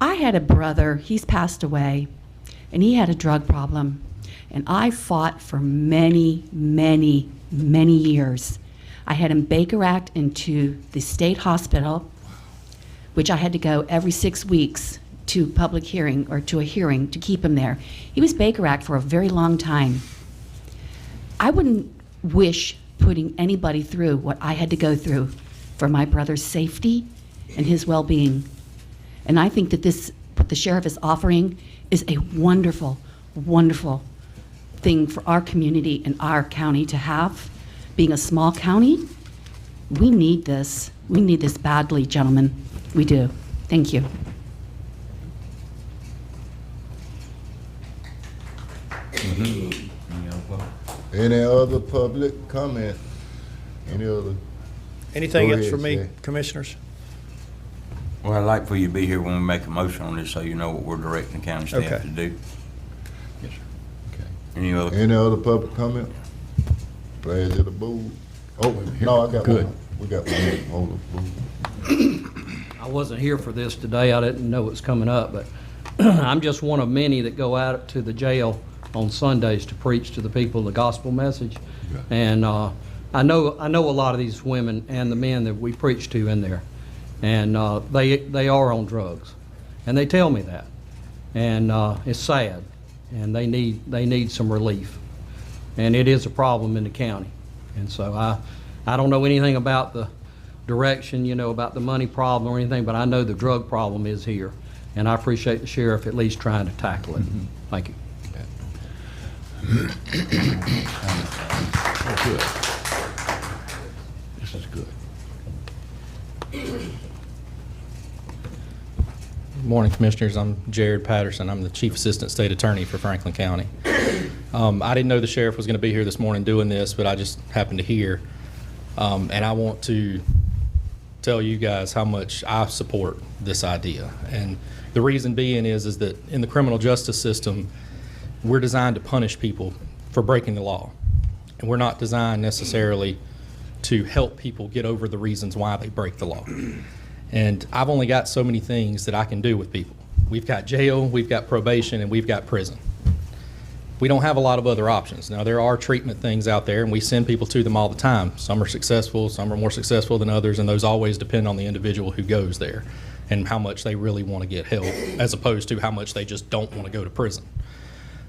I had a brother, he's passed away, and he had a drug problem. And I fought for many, many, many years. I had him Baker Act into the state hospital, which I had to go every 6 weeks to public hearing or to a hearing to keep him there. He was Baker Act for a very long time. I wouldn't wish putting anybody through what I had to go through for my brother's safety and his well-being. And I think that what the sheriff is offering is a wonderful, wonderful thing for our community and our county to have. Being a small county, we need this. We need this badly, gentlemen. We do. Thank you. Any other public comment? Any other? Anything Go else ahead, for me, Shay. commissioners? Well, I'd like for you to be here when we make a motion on this, so you know what we're directing the county staff Okay. to do. Yes, sir. Okay. Any other? Public comment? Pleasure to move. Oh, no, I got Good. one. We got one. Hold on. I wasn't here for this today. I didn't know it was coming up, but I'm just one of many that go out to the jail on Sundays to preach to the people the gospel message. Yeah. And I know a lot of these women and the men that we preach to in there, and they are on drugs, and they tell me that, and it's sad, and they need some relief, and it is a problem in the county, and so I don't know anything about the direction, about the money problem or anything, but I know the drug problem is here, and I appreciate the sheriff at least trying to tackle it. Thank you. Oh, good. This is good. Good morning, Commissioners. I'm Jared Patterson. I'm the Chief Assistant State Attorney for Franklin County. I didn't know the sheriff was going to be here this morning doing this, but I just happened to hear. And I want to tell you guys how much I support this idea. And the reason being is that in the criminal justice system, we're designed to punish people for breaking the law. And we're not designed necessarily to help people get over the reasons why they break the law. And I've only got so many things that I can do with people. We've got jail, we've got probation, and we've got prison. We don't have a lot of other options. Now, there are treatment things out there, and we send people to them all the time. Some are successful, some are more successful than others, and those always depend on the individual who goes there and how much they really want to get help, as opposed to how much they just don't want to go to prison.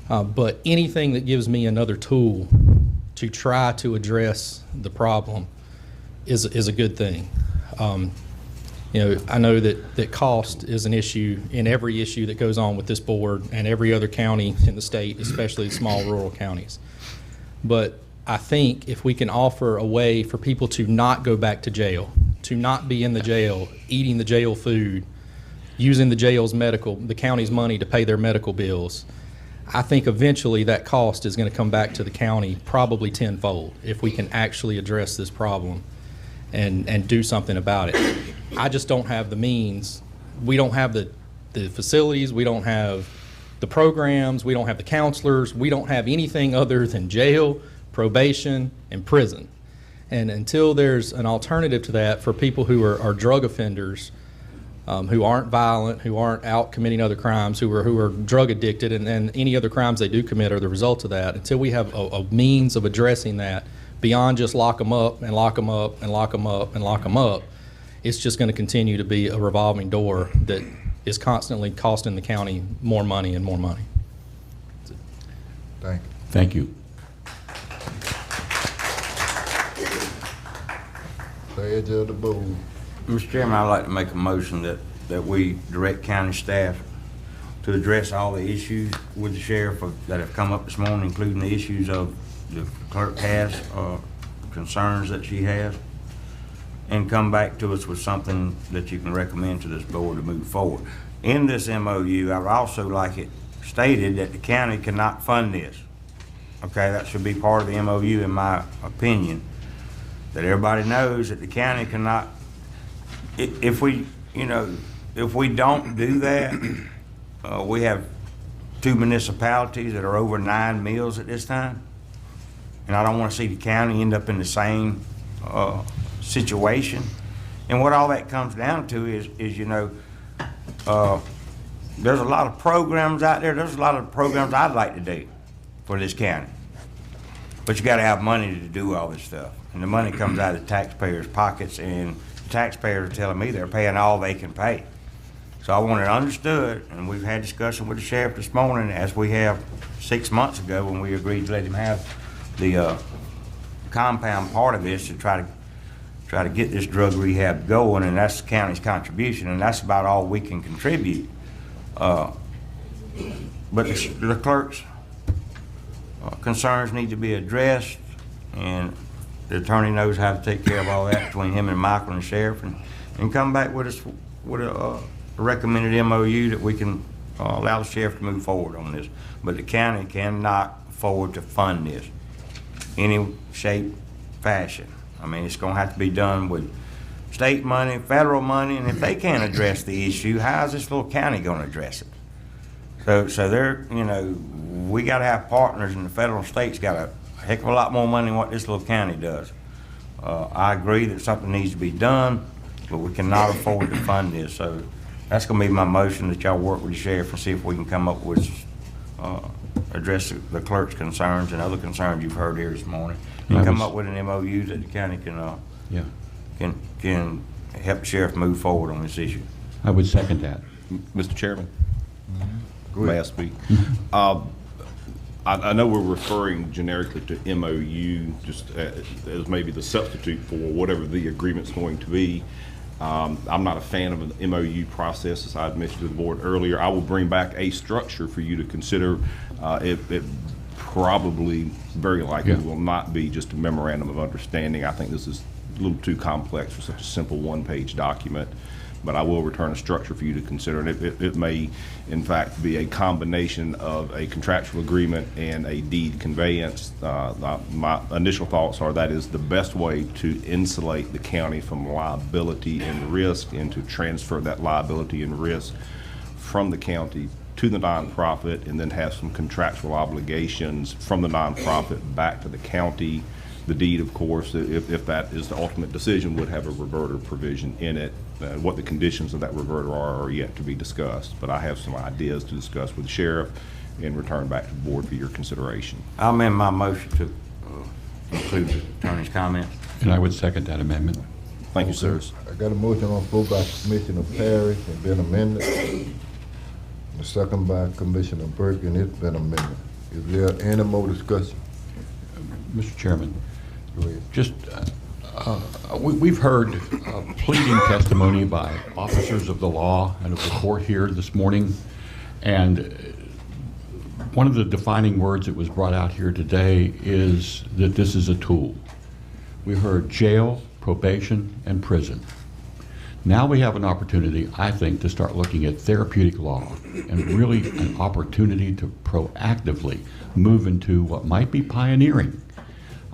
But anything that gives me another tool to try to address the problem is a good thing. I know that cost is an issue in every issue that goes on with this board and every other county in the state, especially small rural counties. But I think if we can offer a way for people to not go back to jail, to not be in the jail, eating the jail food, using the county's money to pay their medical bills, I think eventually that cost is going to come back to the county probably tenfold if we can actually address this problem and do something about it. I just don't have the means. We don't have the facilities. We don't have the programs. We don't have the counselors. We don't have anything other than jail, probation, and prison. And until there's an alternative to that for people who are drug offenders, who aren't violent, who aren't out committing other crimes, who are drug addicted, and any other crimes they do commit are the result of that, until we have a means of addressing that beyond just lock them up and lock them up and lock them up and lock them up, it's just going to continue to be a revolving door that is constantly costing the county more money and more money. Thank you. Thank you. Pledge of the board. Mr. Chairman, I'd like to make a motion that we direct county staff to address all the issues with the sheriff that have come up this morning, including the issues of the clerk has, concerns that she has, and come back to us with something that you can recommend to this board to move forward. In this MOU, I would also like it stated that the county cannot fund this. Okay, that should be part of the MOU in my opinion, that everybody knows that the county cannot, if we don't do that, we have 2 municipalities that are over 9 mills at this time. And I don't want to see the county end up in the same situation. And what all that comes down to is there's a lot of programs out there. There's a lot of programs I'd like to do for this county. But you got to have money to do all this stuff. And the money comes out of the taxpayers' pockets, and the taxpayers are telling me they're paying all they can pay. So I want it understood, and we've had discussion with the sheriff this morning, as we have 6 months ago when we agreed to let him have the compound part of this to try to get this drug rehab going, and that's the county's contribution, and that's about all we can contribute. But the clerk's concerns need to be addressed, and the attorney knows how to take care of all that between him and Michael and the sheriff, and come back with us with a recommended MOU that we can allow the sheriff to move forward on this. But the county cannot afford to fund this any shape, fashion. I mean, it's going to have to be done with state money, federal money, and if they can't address the issue, how is this little county going to address it? So they're, we got to have partners, and the federal state's got a heck of a lot more money than what this little county does. I agree that something needs to be done, but we cannot afford to fund this. So that's going to be my motion, that y'all work with the sheriff and see if we can come up with address the clerk's concerns and other concerns you've heard here this morning, and come up with an MOU that the county can help the sheriff move forward on this issue. I would second that. Mr. Chairman, may I speak? I know we're referring generically to MOU just as maybe the substitute for whatever the agreement's going to be. I'm not a fan of an MOU process, as I had mentioned to the board earlier. I will bring back a structure for you to consider. It probably, very likely, will not be just a memorandum of understanding. I think this is a little too complex for such a simple one-page document. But I will return a structure for you to consider. And it may, in fact, be a combination of a contractual agreement and a deed conveyance. My initial thoughts are that is the best way to insulate the county from liability and risk, and to transfer that liability and risk from the county to the nonprofit, and then have some contractual obligations from the nonprofit back to the county. The deed, of course, if that is the ultimate decision, would have a reverter provision in it, What the conditions of that reverter are yet to be discussed, but I have some ideas to discuss with the sheriff and return back to the board for your consideration. I'll amend my motion to include the attorney's comments. And I would second that amendment. Thank you, sirs. I got a motion on the floor by Commissioner Parrish and been amended. The second by Commissioner Burke, and it's been amended. Is there any more discussion? Mr. Chairman, Go ahead. just, we've heard pleading testimony by officers of the law and of the court here this morning, and one of the defining words that was brought out here today is that this is a tool. We heard jail, probation, and prison. Now we have an opportunity, I think, to start looking at therapeutic law and really an opportunity to proactively move into what might be pioneering.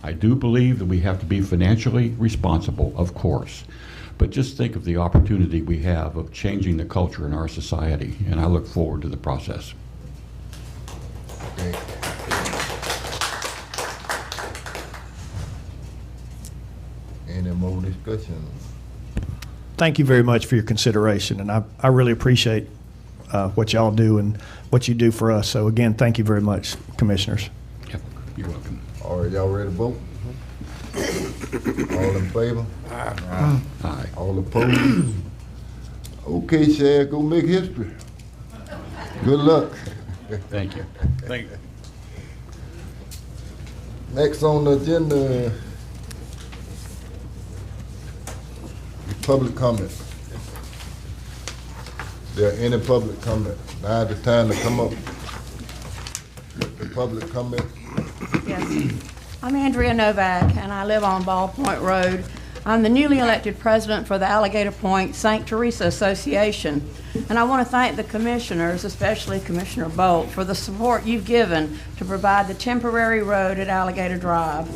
I do believe that we have to be financially responsible, of course, but just think of the opportunity we have of changing the culture in our society, and I look forward to the process. Okay. Any more discussion? Thank you very much for your consideration, and I really appreciate what y'all do and what you do for us. So again, thank you very much, commissioners. Yep, you're welcome. All right, y'all ready to vote? All in favor? Aye. All opposed? Okay, Sheriff, go make history. Good luck. Thank you. Thank you. Next on the agenda, public comment. There any public comment? Now is the time to come up. The public comment. Yes. I'm Andrea Novak, and I live on Ball Point Road. I'm the newly elected president for the Alligator Point St. Teresa Association, and I want to thank the commissioners, especially Commissioner Bolt, for the support you've given to provide the temporary road at Alligator Drive.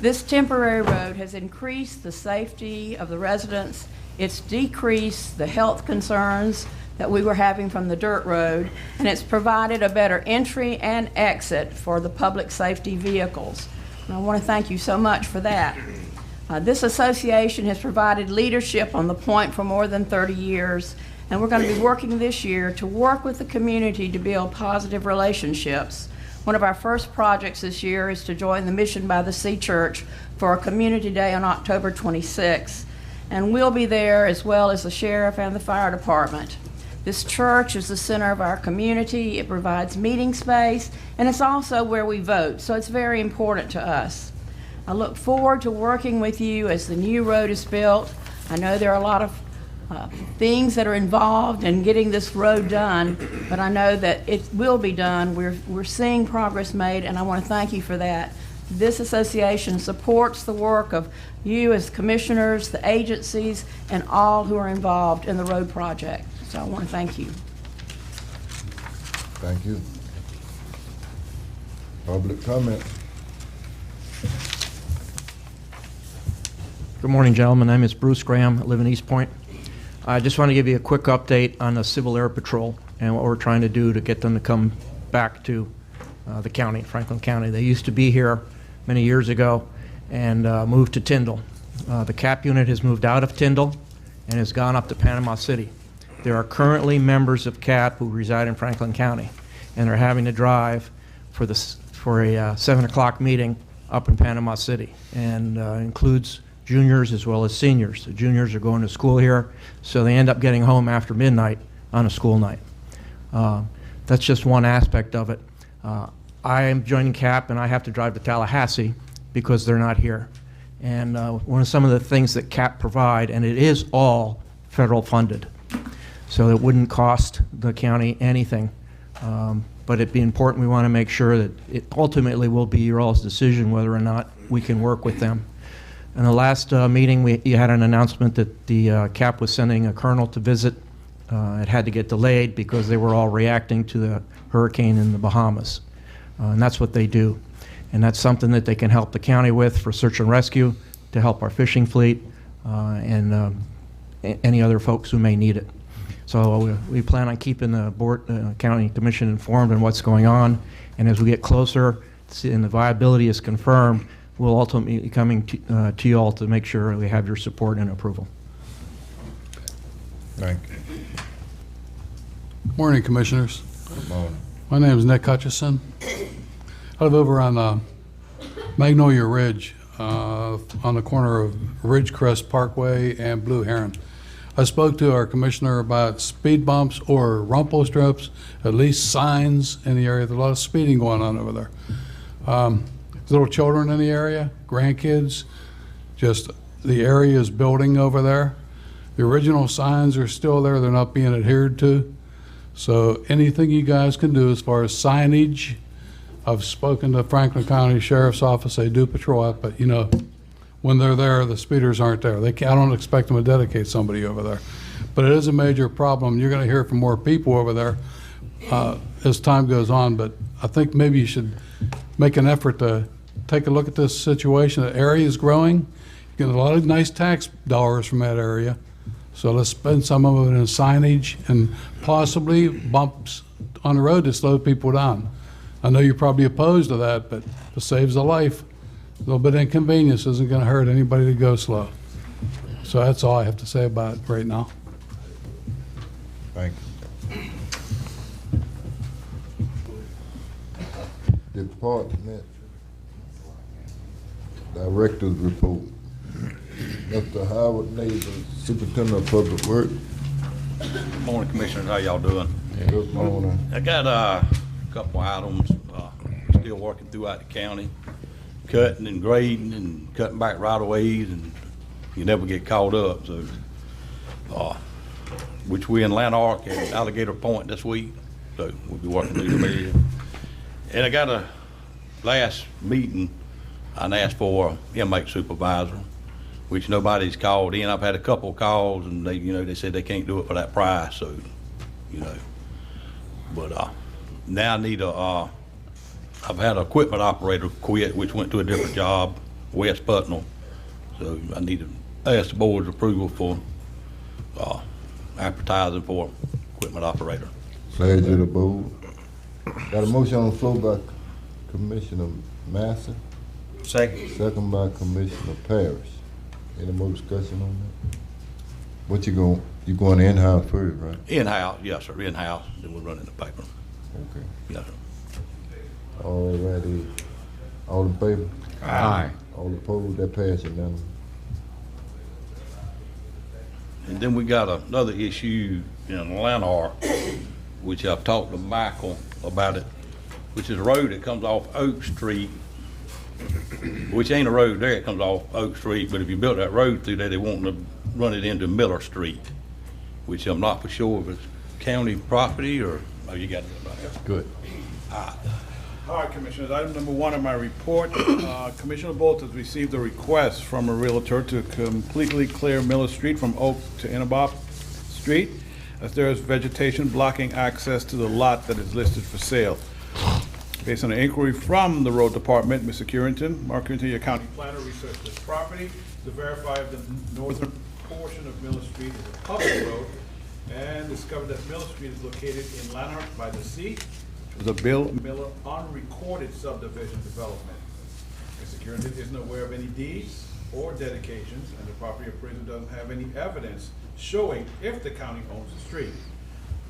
This temporary road has increased the safety of the residents, it's decreased the health concerns that we were having from the dirt road, and it's provided a better entry and exit for the public safety vehicles. And I want to thank you so much for that. This association has provided leadership on the point for more than 30 years, and we're going to be working this year to work with the community to build positive relationships. One of our first projects this year is to join the Mission by the Sea Church for a community day on October 26th, and we'll be there as well as the sheriff and the fire department. This church is the center of our community. It provides meeting space, and it's also where we vote, so it's very important to us. I look forward to working with you as the new road is built. I know there are a lot of things that are involved in getting this road done, but I know that it will be done. We're seeing progress made, and I want to thank you for that. This association supports the work of you as commissioners, the agencies, and all who are involved in the road project. So I want to thank you. Thank you. Public comment. Good morning, gentlemen. My name is Bruce Graham. I live in East Point. I just want to give you a quick update on the Civil Air Patrol and what we're trying to do to get them to come back to the county, Franklin County. They used to be here many years ago and moved to Tyndall. The CAP unit has moved out of Tyndall and has gone up to Panama City. There are currently members of CAP who reside in Franklin County, and they're having to drive for a 7 o'clock meeting up in Panama City, and includes juniors as well as seniors. The juniors are going to school here, so they end up getting home after midnight on a school night. That's just one aspect of it. I am joining CAP, and I have to drive to Tallahassee because they're not here. And one of some of the things that CAP provide, and it is all federal funded, so it wouldn't cost the county anything. But it'd be important, we want to make sure that it ultimately will be your all's decision whether or not we can work with them. In the last meeting, you had an announcement that the CAP was sending a colonel to visit. It had to get delayed because they were all reacting to the hurricane in the Bahamas. And that's what they do. And that's something that they can help the county with for search and rescue, to help our fishing fleet, and any other folks who may need it. So we plan on keeping the board, county commission informed on what's going on. And as we get closer and the viability is confirmed, we'll ultimately be coming to you all to make sure we have your support and approval. Thank you. Morning, Commissioners. Good morning. My name is Nick Hutchison. I live over on Magnolia Ridge, on the corner of Ridgecrest Parkway and Blue Heron. I spoke to our commissioner about speed bumps or rumple strips, at least signs in the area. There's a lot of speeding going on over there. There's little children in the area, grandkids, just the area is building over there. The original signs are still there. They're not being adhered to. So anything you guys can do as far as signage, I've spoken to Franklin County Sheriff's Office. They do patrol it, but you know, when they're there, the speeders aren't there. I don't expect them to dedicate somebody over there. But it is a major problem. You're going to hear from more people over there as time goes on. But I think maybe you should make an effort to take a look at this situation. The area is growing. You get a lot of nice tax dollars from that area. So let's spend some of it in signage and possibly bumps on the road to slow people down. I know you're probably opposed to that, but it saves a life. A little bit of inconvenience isn't going to hurt anybody to go slow. So that's all I have to say about it right now. Thank you. Department Director's Report. Mr. Howard Neighbors, Superintendent of Public Works. Good morning, Commissioners. How y'all doing? Good morning. I got a couple items. Still working throughout the county, cutting and grading and cutting back right-of-ways, and you never get caught up. So, which we in Lanark and Alligator Point this week. So we'll be working through the area. And I got a last meeting. I asked for an inmate supervisor, which nobody's called in. I've had a couple of calls, and they said they can't do it for that price. So, but now I need I've had an equipment operator quit, which went to a different job, West Putnam. So I need to ask the board's approval for advertising for equipment operator. Pleasure to the board. Got a motion on the floor by Commissioner Massey. Second. Second by Commissioner Parrish. Any more discussion on that? What you going in-house first, right? In-house, yes, sir, in-house, then we'll run in the paper. Okay. Yes, sir. All righty. All in favor? Aye. All opposed? That passes unanimously. And then we got another issue in Lanark, which I've talked to Michael about it, which is a road that comes off Oak Street, which ain't a road there, it comes off Oak Street, but if you built that road through there, they want to run it into Miller Street, which I'm not for sure if it's county property or, you got it about that. Good. All right, Commissioners, item number 1 of my report. Commissioner Bolt has received a request from a realtor to completely clear Miller Street from Oak to Enabop Street, as there is vegetation blocking access to the lot that is listed for sale. Based on an inquiry from the road department, Mr. Currington, Mark Currington, your county planner, researched this property to verify if the northern portion of Miller Street is a public road, and discovered that Miller Street is located in Lanark by the Sea, which was a Bill Miller unrecorded subdivision development. Mr. Currington isn't aware of any deeds or dedications, and the property appraiser doesn't have any evidence showing if the county owns the street.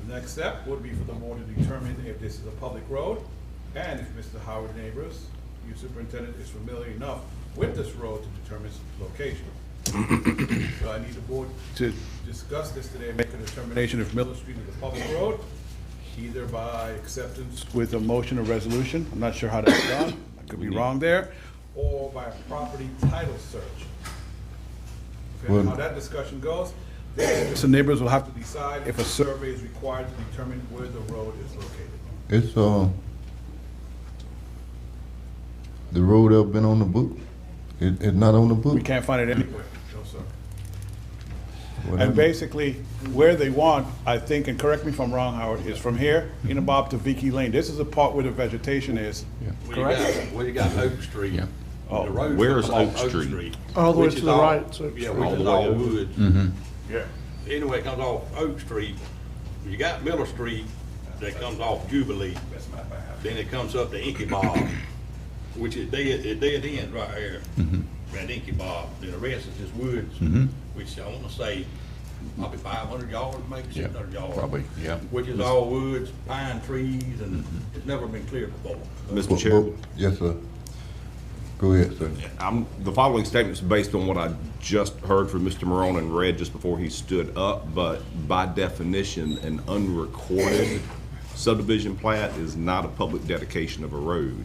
The next step would be for the board to determine if this is a public road, and if Mr. Howard Neighbors, your superintendent, is familiar enough with this road to determine its location. So I need the board to discuss this today and make a determination if Miller Street is a public road, either by acceptance with a motion or resolution. I'm not sure how that's done. I could be wrong there, or by a property title search. Depending on how that discussion goes, then Mr. Neighbors will have to decide if a survey is required to determine where the road is located. It's, the road ever been on the book? It's not on the book? We can't find it anywhere, no, sir. Well, And basically, where they want, I think, and correct me if I'm wrong, Howard, is from here, Enabop to Vicky Lane. This is the part where the vegetation is, correct? Where you got Oak Street. Yeah. Oh, The road Where's comes off Oak Street? All the way which to is the all- right, so- Yeah, All which the is way all over. woods. Yeah. Anyway, it comes off Oak Street. You got Miller Street that comes off Jubilee. Then it comes up to Inky Bob, which is dead end right here. At Inky Bob. Then the rest is just woods, which I want to say probably 500 yards, maybe 600 yards. probably, yeah. Which is all woods, pine trees, and it's never been cleared before. Mr. Chairman? Yes, sir. Go ahead, sir. The following statement is based on what I just heard from Mr. Morone and read just before he stood up, but by definition, an unrecorded subdivision plat is not a public dedication of a road.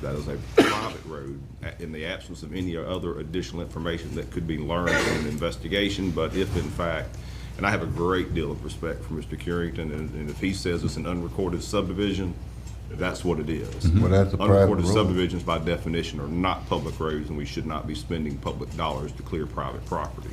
That is a private road in the absence of any other additional information that could be learned from an investigation. But if in fact, and I have a great deal of respect for Mr. Currington, and if he says it's an unrecorded subdivision, that's what it is. Well, that's a private Unrecorded road. subdivisions by definition are not public roads, and we should not be spending public dollars to clear private property.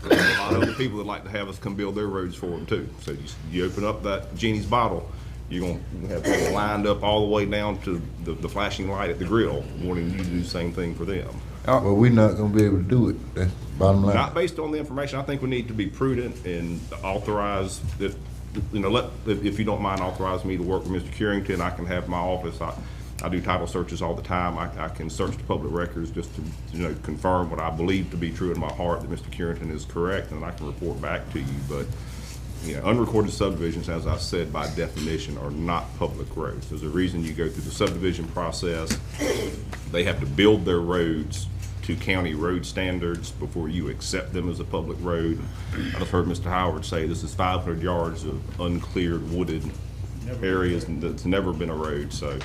There's a lot of other people that like to have us come build their roads for them too. So you open up that genie's bottle, you're gonna have people lined up all the way down to the flashing light at the grill, wanting you to do the same thing for them. Well, we're not gonna be able to do it. That's the bottom line. Not based on the information. I think we need to be prudent and authorize that, if you don't mind, authorize me to work with Mr. Currington. I can have my office. I do title searches all the time. I can search the public records just to confirm what I believe to be true in my heart, that Mr. Currington is correct, and I can report back to you. But unrecorded subdivisions, as I said, by definition, are not public roads. There's a reason you go through the subdivision process. They have to build their roads to county road standards before you accept them as a public road. I just heard Mr. Howard say this is 500 yards of uncleared wooded areas, and that's never been a road. So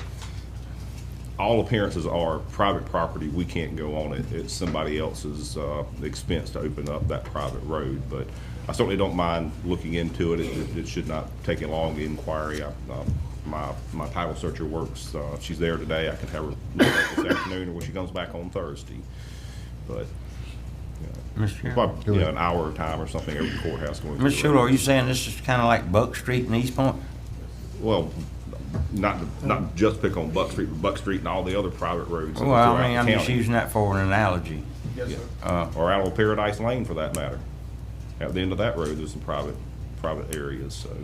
all appearances are private property. We can't go on it. It's somebody else's expense to open up that private road. But I certainly don't mind looking into it. It should not take a long inquiry. My title searcher works. She's there today. I can have her this afternoon, or when she comes back on Thursday. But probably an hour of time or something every courthouse going. Mr. Schuler, are you saying this is kind of like Buck Street in East Point? Well, not just pick on Buck Street, but Buck Street and all the other private roads. Well, I mean, I'm just using that for an analogy. Yes, sir. Or out on Paradise Lane, for that matter. At the end of that road, there's some private areas. So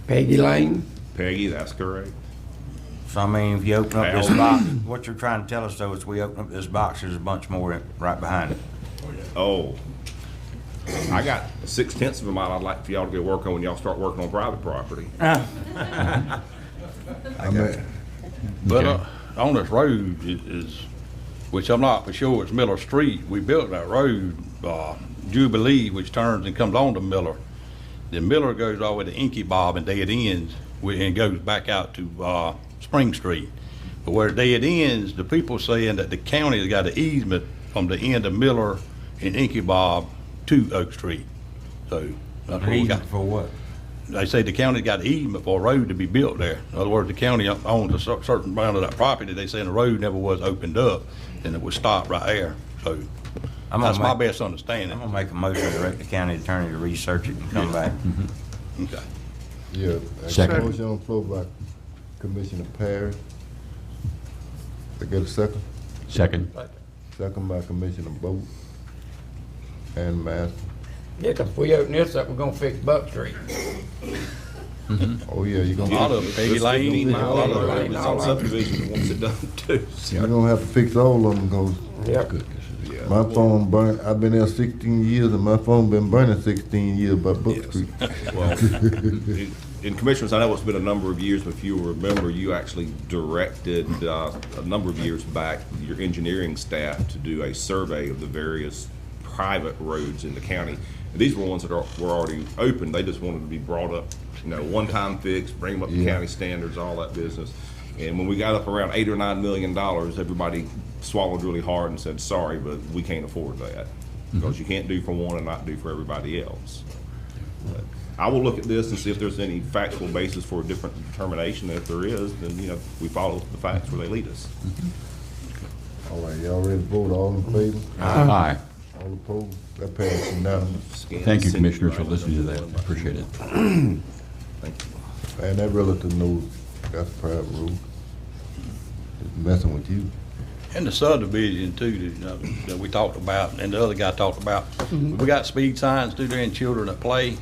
Peggy Lane? Peggy, that's correct. So, I mean, if you open up this box, what you're trying to tell us, though, is we open up this box, there's a bunch more right behind it. Oh, I got 6/10 of a mile I'd like for y'all to go work on when y'all start working on private property. But on this road is, which I'm not for sure, it's Miller Street. We built that road, Jubilee, which turns and comes on to Miller. Then Miller goes all the way to Inky Bob and dead ends, and goes back out to Spring Street. But where dead ends, the people saying that the county has got an easement from the end of Miller and Inky Bob to Oak Street. So that's what we got. For what? They say the county got an easement for a road to be built there. In other words, the county owns a certain amount of that property. They say the road never was opened up, and it was stopped right there. So that's my best understanding. I'm gonna make a motion to direct the county attorney to research it and come back. Okay. Yeah. Second. Motion on the floor by Commissioner Parrish. I get a second? Second. Second by Commissioner Bolt and Master. Yeah, 'cause if we open this up, we're gonna fix Buck Street. Oh, yeah, you're A gonna. lot of it, Peggy Lane, A lot of it, it's on subdivision that wants it done too. You're gonna have to fix all of them, cause Yep. my phone burnt, I've been there 16 years and my phone been burning 16 years by Brook Yes. Street. Well, in Commissioners, I know it's been a number of years, but if you remember, you actually directed a number of years back your engineering staff to do a survey of the various private roads in the county. And these were ones that were already open. They just wanted to be brought up, one-time fix, bring them up to county standards, all that business. And when we got up around $8 or $9 million, everybody swallowed really hard and said, sorry, but we can't afford that. Because you can't do for one and not do for everybody else. But I will look at this and see if there's any factual basis for a different determination. If there is, then, we follow the facts where they lead us. All right, y'all ready to vote? All in favor? Aye. All opposed? That passes unanimous. Thank you, Commissioners, for listening to that. Appreciate it. And that relative knows that's a private road. It's messing with you. And the subdivision too, that we talked about, and the other guy talked about. We got speed signs through there and children at play.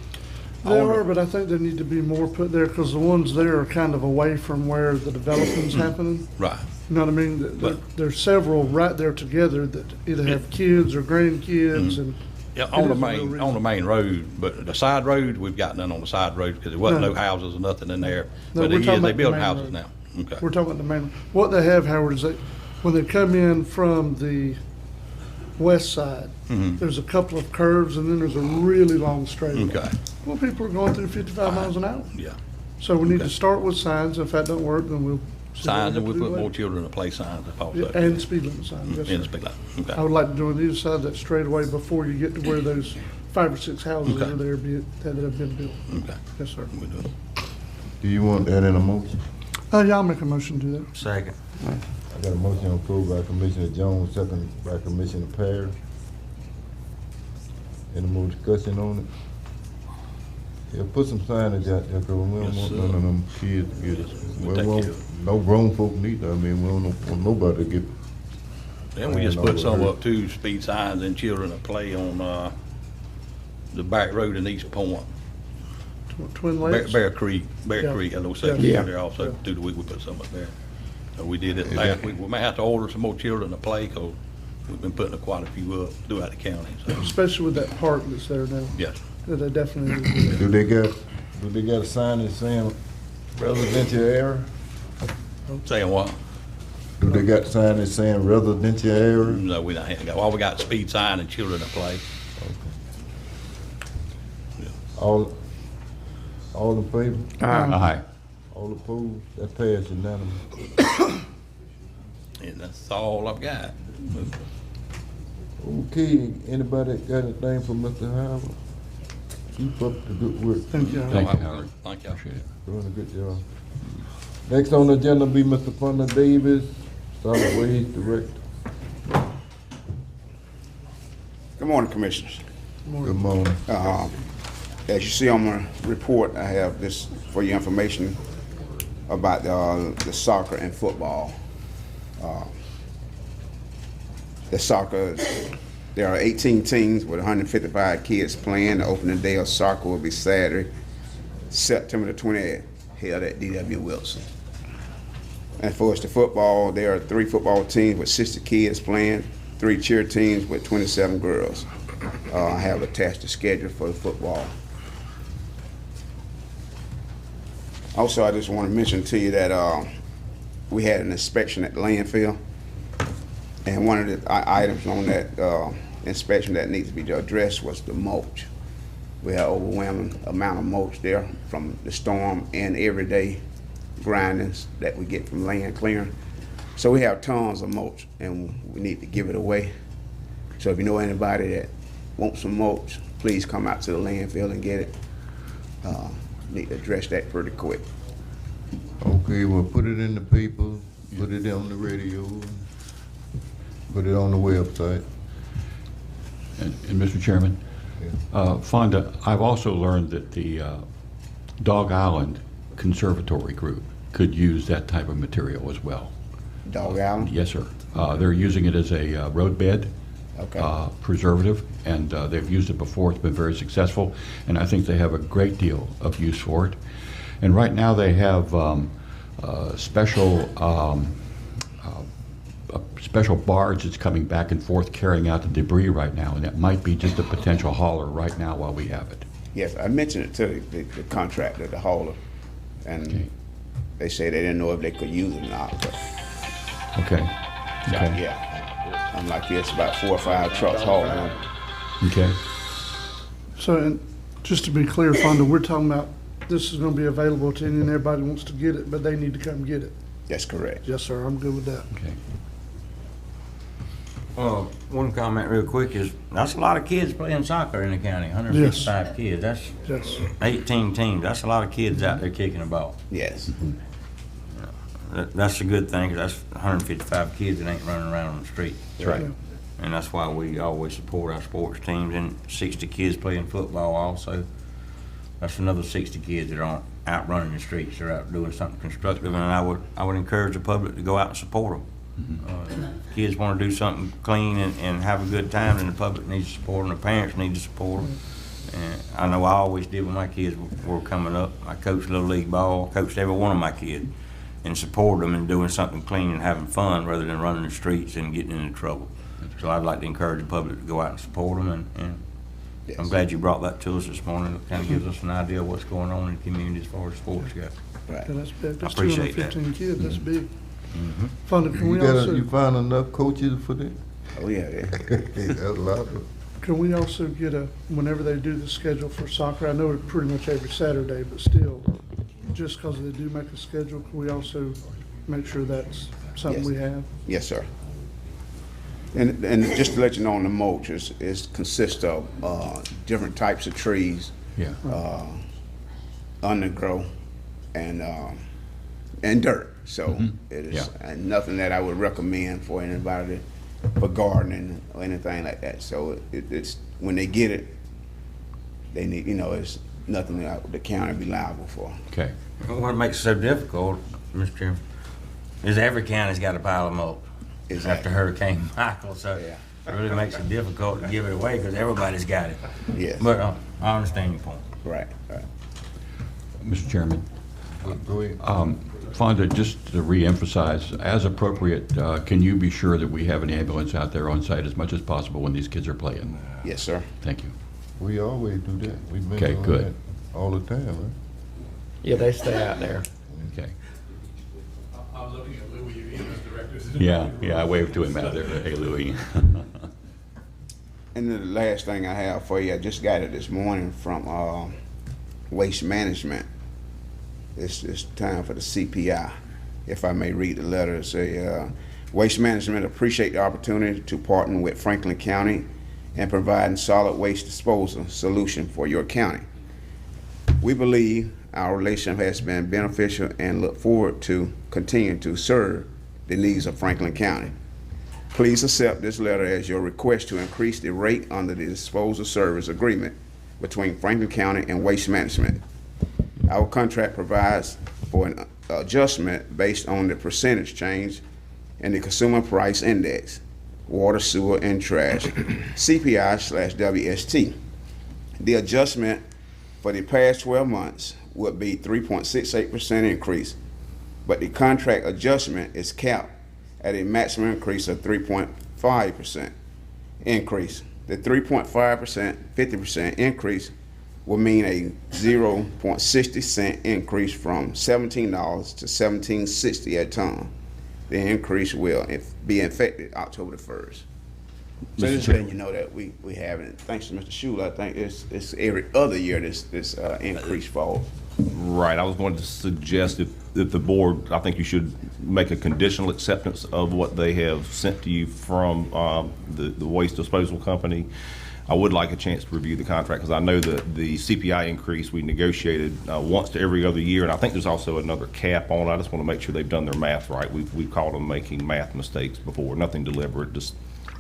There are, but I think there need to be more put there, because the ones there are kind of away from where the development's happening. Right. You know what I mean? There's several right there together that either have kids or grandkids, and Yeah, It on the is a real main, reason. on the main road, but the side road, we've got none on the side road because there wasn't No. no houses or nothing in there. No, But we're talking they about the build main houses road. now. Okay. We're talking about the main, what they have, Howard, is when they come in from the west side, Mhm. there's a couple of curves and then there's a really long straightaway. Okay. Well, people are going through 55 miles an hour. Yeah. So we need to Okay. start with signs. If that don't work, then we'll. see what Signs, we and have we to do put more later. children to play signs if also. Yeah, and speed limit signs, yes, And sir. speed limit, okay. I would like to do on either side of that straightaway before you get to where those 5 or 6 houses Okay. are there that have been built. Okay. Yes, sir. Do you want that in a motion? Yeah, I'll make a motion to do that. Second. I got a motion approved by Commissioner Jones, second by Commissioner Parrish. Any more discussion on it? Yeah, put some signage out there, cause we don't Yes, want sir. none of them kids to get it. We'll We take won't, care of no grown folk neither, I mean, we don't want nobody to get. Then we just put some up too, speed signs and children to play on, the back road in East Point. Twin Lakes? Bear Creek, Bear Yeah. Creek, I know Yeah. second Yeah. there also, through the week we put some up there. We did it Yeah. last week. We may have to order some more children to play, cause we've been putting quite a few up throughout the county, so. Especially with that park that's there now. Yes. That they definitely need to do that. Do they got a sign that's saying residential area? Saying what? Do they got a sign that's saying residential area? No, we don't have, all we got is speed sign and children to play. All in favor? Aye. All opposed? That passed unanimous. And that's all I've got. Okay, anybody got anything for Mr. Howard? Keep up the good work. Thank you. Thank you, Howard. Thank you. Appreciate it. Doing a good job. Next on the agenda be Mr. Fonda Davis, Solid Waste Director. Good morning, Commissioners. Good morning. As you see on my report, I have this for your information about the soccer and football. The soccer, there are 18 teams with 155 kids playing. The opening day of soccer will be Saturday, September the 28th, held at D.W. Wilson. And for us, the football, there are 3 football teams with 60 kids playing, 3 cheer teams with 27 girls. I have attached the schedule for the football. Also, I just want to mention to you that we had an inspection at the landfill, and one of the items on that inspection that needs to be addressed was the mulch. We had overwhelming amount of mulch there from the storm and everyday grindings that we get from land clearing. So we have tons of mulch, and we need to give it away. So if you know anybody that wants some mulch, please come out to the landfill and get it. Need to address that pretty quick. Okay, well, put it in the paper, put it on the radio, put it on the website. And Mr. Chairman, Fonda, I've also learned that the Dog Island Conservatory Group could use that type of material as well. Dog Island? Yes, sir. They're using it as a road bed preservative, and they've used it before. It's been very successful, and I think they have a great deal of use for it. And right now they have special barge that's coming back and forth carrying out the debris right now, and that might be just a potential hauler right now while we have it. Yes, I mentioned it to the contractor, the hauler, and they said they didn't know if they could use it or not. But Okay. Okay. yeah, I'm like, yes, about 4 or 5 trucks hauling them. Okay. So, and just to be clear, Fonda, we're talking about this is going to be available to any and everybody who wants to get it, but they need to come get it. That's correct. Yes, sir, I'm good with that. Okay. One comment real quick is, that's a lot of kids playing soccer in the county, 155 kids. That's Yes. 18 teams. That's a lot of kids out there kicking a ball. Yes. That's a good thing, 'cause that's 155 kids that ain't running around on the street. That's right. And that's why we always support our sports teams, and 60 kids playing football also. That's another 60 kids that aren't out running the streets. They're out doing something constructive, and I would encourage the public to go out and support them. If kids want to do something clean and have a good time, then the public needs to support them, the parents need to support them. And I know I always did when my kids were coming up. I coached Little League ball, coached every one of my kids, and supported them in doing something clean and having fun rather than running the streets and getting into trouble. So I'd like to encourage the public to go out and support them and Yes. I'm glad you brought that to us this morning. It kind of gives us an idea of what's going on in the community as far as sports go. Right. Yeah, that's big. That's appreciate that. 215 kids, that's big. Mhm. Fonda, can we You also, you find enough coaches for that? Oh, yeah, yeah. That's a lot of. can we also get whenever they do the schedule for soccer, I know it's pretty much every Saturday, but still, just because they do make a schedule, can we also make sure that's something Yes. we have? Yes, sir. And just to let you know, on the mulch is consists of different types of trees, Yeah. undergrowth, and dirt. So it is and nothing that I would recommend for anybody for gardening or anything like that. So it's when they get it, they need, it's nothing that the county be liable for. Okay. What makes it so difficult, Mr. Chairman, is every county's got a pile of mulch after Hurricane Michael, so it really makes it difficult to give it away because everybody's got it. Yes. But I understand your point. Right, right. Mr. Chairman. Go ahead. Fonda, just to reemphasize, as appropriate, can you be sure that we have an ambulance out there on site as much as possible when these kids are playing? Yes, sir. Thank you. We always do that. We've been Okay, doing good. that all the time, right? Yeah, they stay out there. Okay. I'm looking at Louis, you as director. Yeah, I waved to him out there. Hey, Louis. And then the last thing I have for you, I just got it this morning from Waste Management. It's time for the CPI. If I may read the letter, it say, Waste Management appreciate the opportunity to partner with Franklin County and providing solid waste disposal solution for your county. We believe our relationship has been beneficial and look forward to continuing to serve the needs of Franklin County. Please accept this letter as your request to increase the rate under the disposal service agreement between Franklin County and Waste Management. Our contract provides for an adjustment based on the percentage change in the Consumer Price Index, water, sewer, and trash, CPI/WST. The adjustment for the past 12 months would be 3.68% increase, but the contract adjustment is capped at a maximum increase of 3.5% increase. The 3.5%, 50% increase will mean a 0.60 cent increase from $17 to $17.60 a ton. The increase will be effective October the 1st. So just letting you know that we haven't, thanks to Mr. Schuler, I think it's every other year this increase falls. Right, I was going to suggest if the board, I think you should make a conditional acceptance of what they have sent to you from the waste disposal company. I would like a chance to review the contract because I know that the CPI increase we negotiated once to every other year, and I think there's also another cap on it. I just want to make sure they've done their math right. We've caught them making math mistakes before, nothing deliberate, just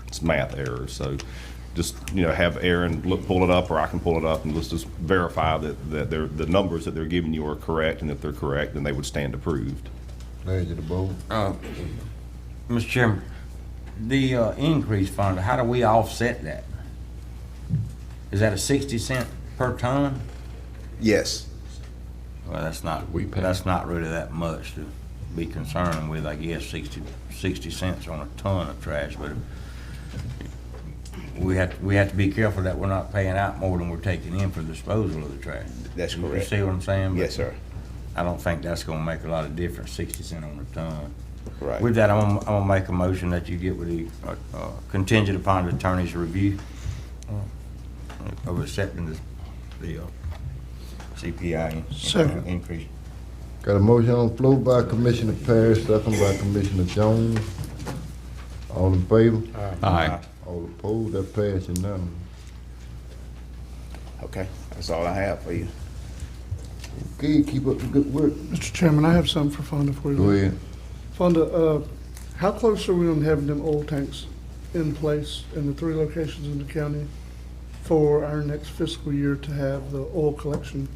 it's math errors. So just have Aaron pull it up, or I can pull it up, and let's just verify that the numbers that they're giving you are correct, and if they're correct, then they would stand approved. Glad you the board. Mr. Chairman, the increase fund, how do we offset that? Is that a 60 cent per ton? Yes. Well, that's not really that much to be concerned with, I guess, 60 cents on a ton of trash, but we have to be careful that we're not paying out more than we're taking in for disposal of the trash. That's correct. You see what I'm saying? Yes, sir. I don't think that's gonna make a lot of difference, 60 cents on a ton. Right. With that, I'm gonna make a motion that you get with the, contingent upon the attorney's review of accepting the CPI Second. increase. Got a motion on the floor by Commissioner Parrish, second by Commissioner Jones. All in favor? Aye. All opposed? That passed unanimous. Okay, that's all I have for you. Okay, keep up the good work. Mr. Chairman, I have something for Fonda for you. Go ahead. Fonda, how close are we on having them oil tanks in place in the 3 locations in the county for our next fiscal year to have the oil collection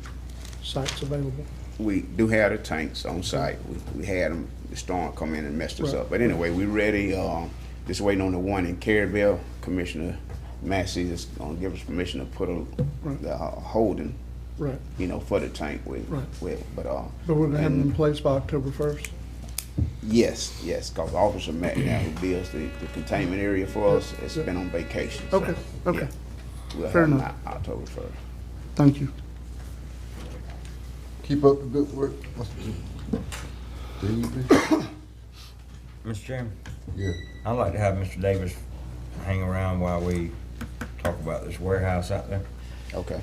sites available? We do have the tanks on site. We had them, the storm come in and messed us Right. up. But anyway, we ready, just waiting on the one in Carabel. Commissioner Massey is gonna give us permission to put the holding, Right. for the tank Right. but But we're gonna have them in place by October 1st? yes, because Officer Matt now, who builds the containment area for us, has been on vacation. so, Okay, okay. we'll Fair have enough. October 1st. Thank you. Keep up the good work, Mr. Davis. Mr. Chairman, Yeah. I'd like to have Mr. Davis hang around while we talk about this warehouse out there. Okay.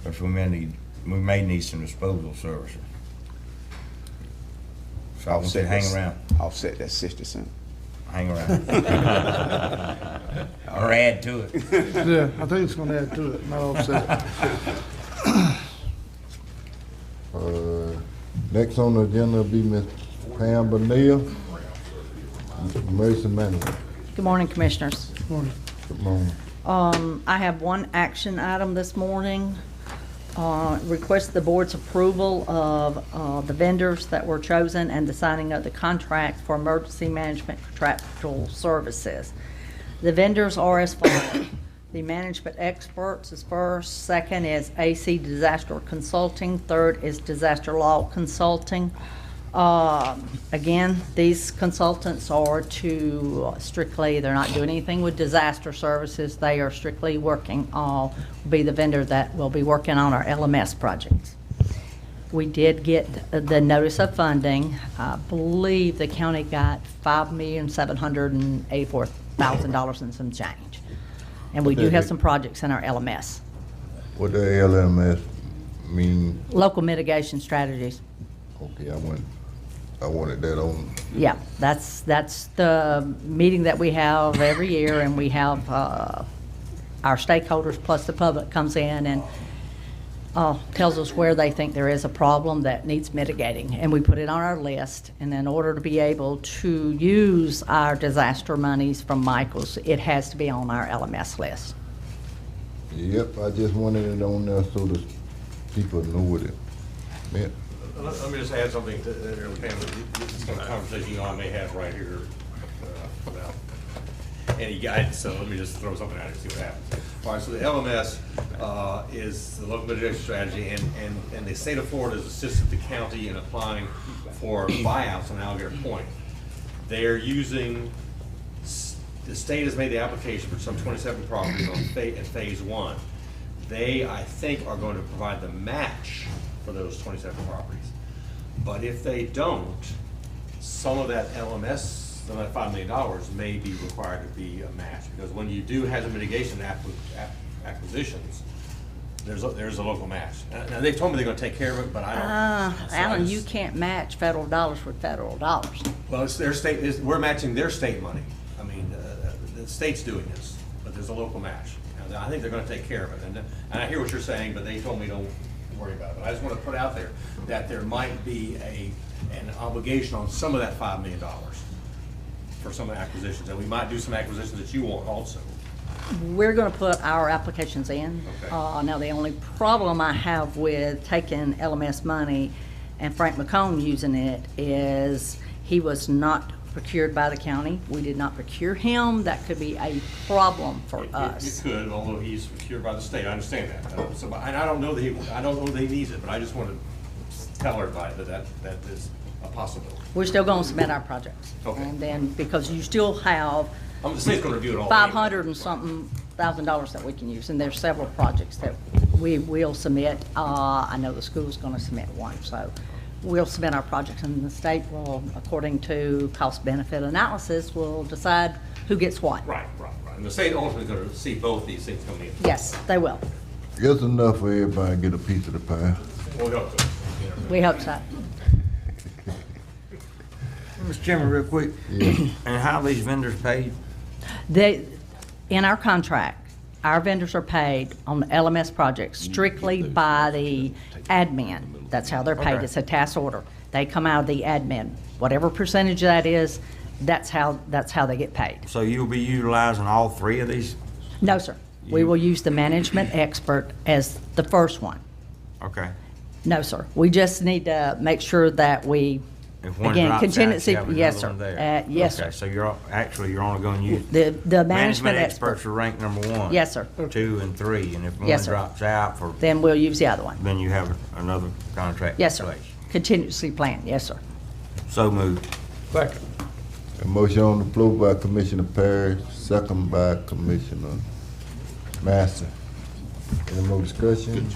Because we may need some disposal services. So I want you to hang around. Offset that 60 cents. Hang around. Or add to it. Yeah, I think it's gonna add to it, not offset it. Next on the agenda will be Ms. Pam Bonilla, Emergency Management. Good morning, Commissioners. Morning. Good morning. I have one action item this morning. Request the board's approval of the vendors that were chosen and the signing of the contract for emergency management contractual services. The vendors are as follows. The management experts is first, second is AC Disaster Consulting, third is Disaster Law Consulting. Again, these consultants are to strictly, they're not doing anything with disaster services. They are strictly working on, be the vendor that will be working on our LMS projects. We did get the notice of funding. I believe the county got $5,784,000 and some change. And we do have some projects in our LMS. What the LMS mean? Local mitigation strategies. Okay, I wanted that on. Yeah, that's the meeting that we have every year, and we have our stakeholders plus the public comes in and tells us where they think there is a problem that needs mitigating, and we put it on our list. And in order to be able to use our disaster monies from Michael's, it has to be on our LMS list. Yep, I just wanted it on there so the people know what it meant. Let me just add something to Pam. This is kind of conversation you all may have right here without any guidance, so let me just throw something out here and see what happens. All right, so the LMS is the local mitigation strategy, and the state of Florida has assisted the county in applying for buyouts on Alligator Point. They're using, the state has made the application for some 27 properties in phase one. They, I think, are going to provide the match for those 27 properties. But if they don't, some of that LMS, some of that $5 million may be required to be a match, because when you do hazard mitigation acquisitions, there's a local match. Now, they've told me they're gonna take care of it, but I don't. So Alan, you can't match federal dollars with federal dollars. Well, it's their state, we're matching their state money. I mean, the state's doing this, but there's a local match. And I think they're gonna take care of it. And I hear what you're saying, but they told me don't worry about it. But I just wanna put out there that there might be an obligation on some of that $5 million for some acquisitions. And we might do some acquisitions that you want also. We're going to put our applications in. Okay. Now, the only problem I have with taking LMS money and Frank McComb using it is he was not procured by the county. We did not procure him. That could be a problem for us. It could, although he's procured by the state. I understand that. And I don't know that he needs it, but I just want to tell everybody that is a possibility. We're still going to submit our projects. Okay. And then, because you still have The state's going to review it all. 500 and something thousand dollars that we can use, and there's several projects that we will submit. I know the school's going to submit one, so we'll submit our projects, and the state will, according to cost-benefit analysis, will decide who gets what. Right. And the state ultimately is going to see both these things coming in. Yes, they will. It's enough for everybody to get a piece of the pie. Well, we hope so. We hope so. Mr. Chairman, real quick, and how are these vendors paid? In our contract, our vendors are paid on the LMS project strictly by the admin. That's how they're paid. Okay. It's a task order. They come out of the admin. Whatever percentage that is, that's how they get paid. So you'll be utilizing all three of these? No, sir. We will use the management expert as the first one. Okay. No, sir. We just need to make sure that we, If one again, drops out, contingency, you have yes, another sir. one there. Yes, Okay, sir. so you're only going to use. The management expert. experts are ranked number one. Yes, sir. 2 and 3, and if one Yes, sir. drops out Then we'll use the other one. then you have another contract in Yes, sir. place. Contingency plan, yes, sir. So moved. Second. A motion on the floor by Commissioner Parrish, second by Commissioner Master. Any more discussion?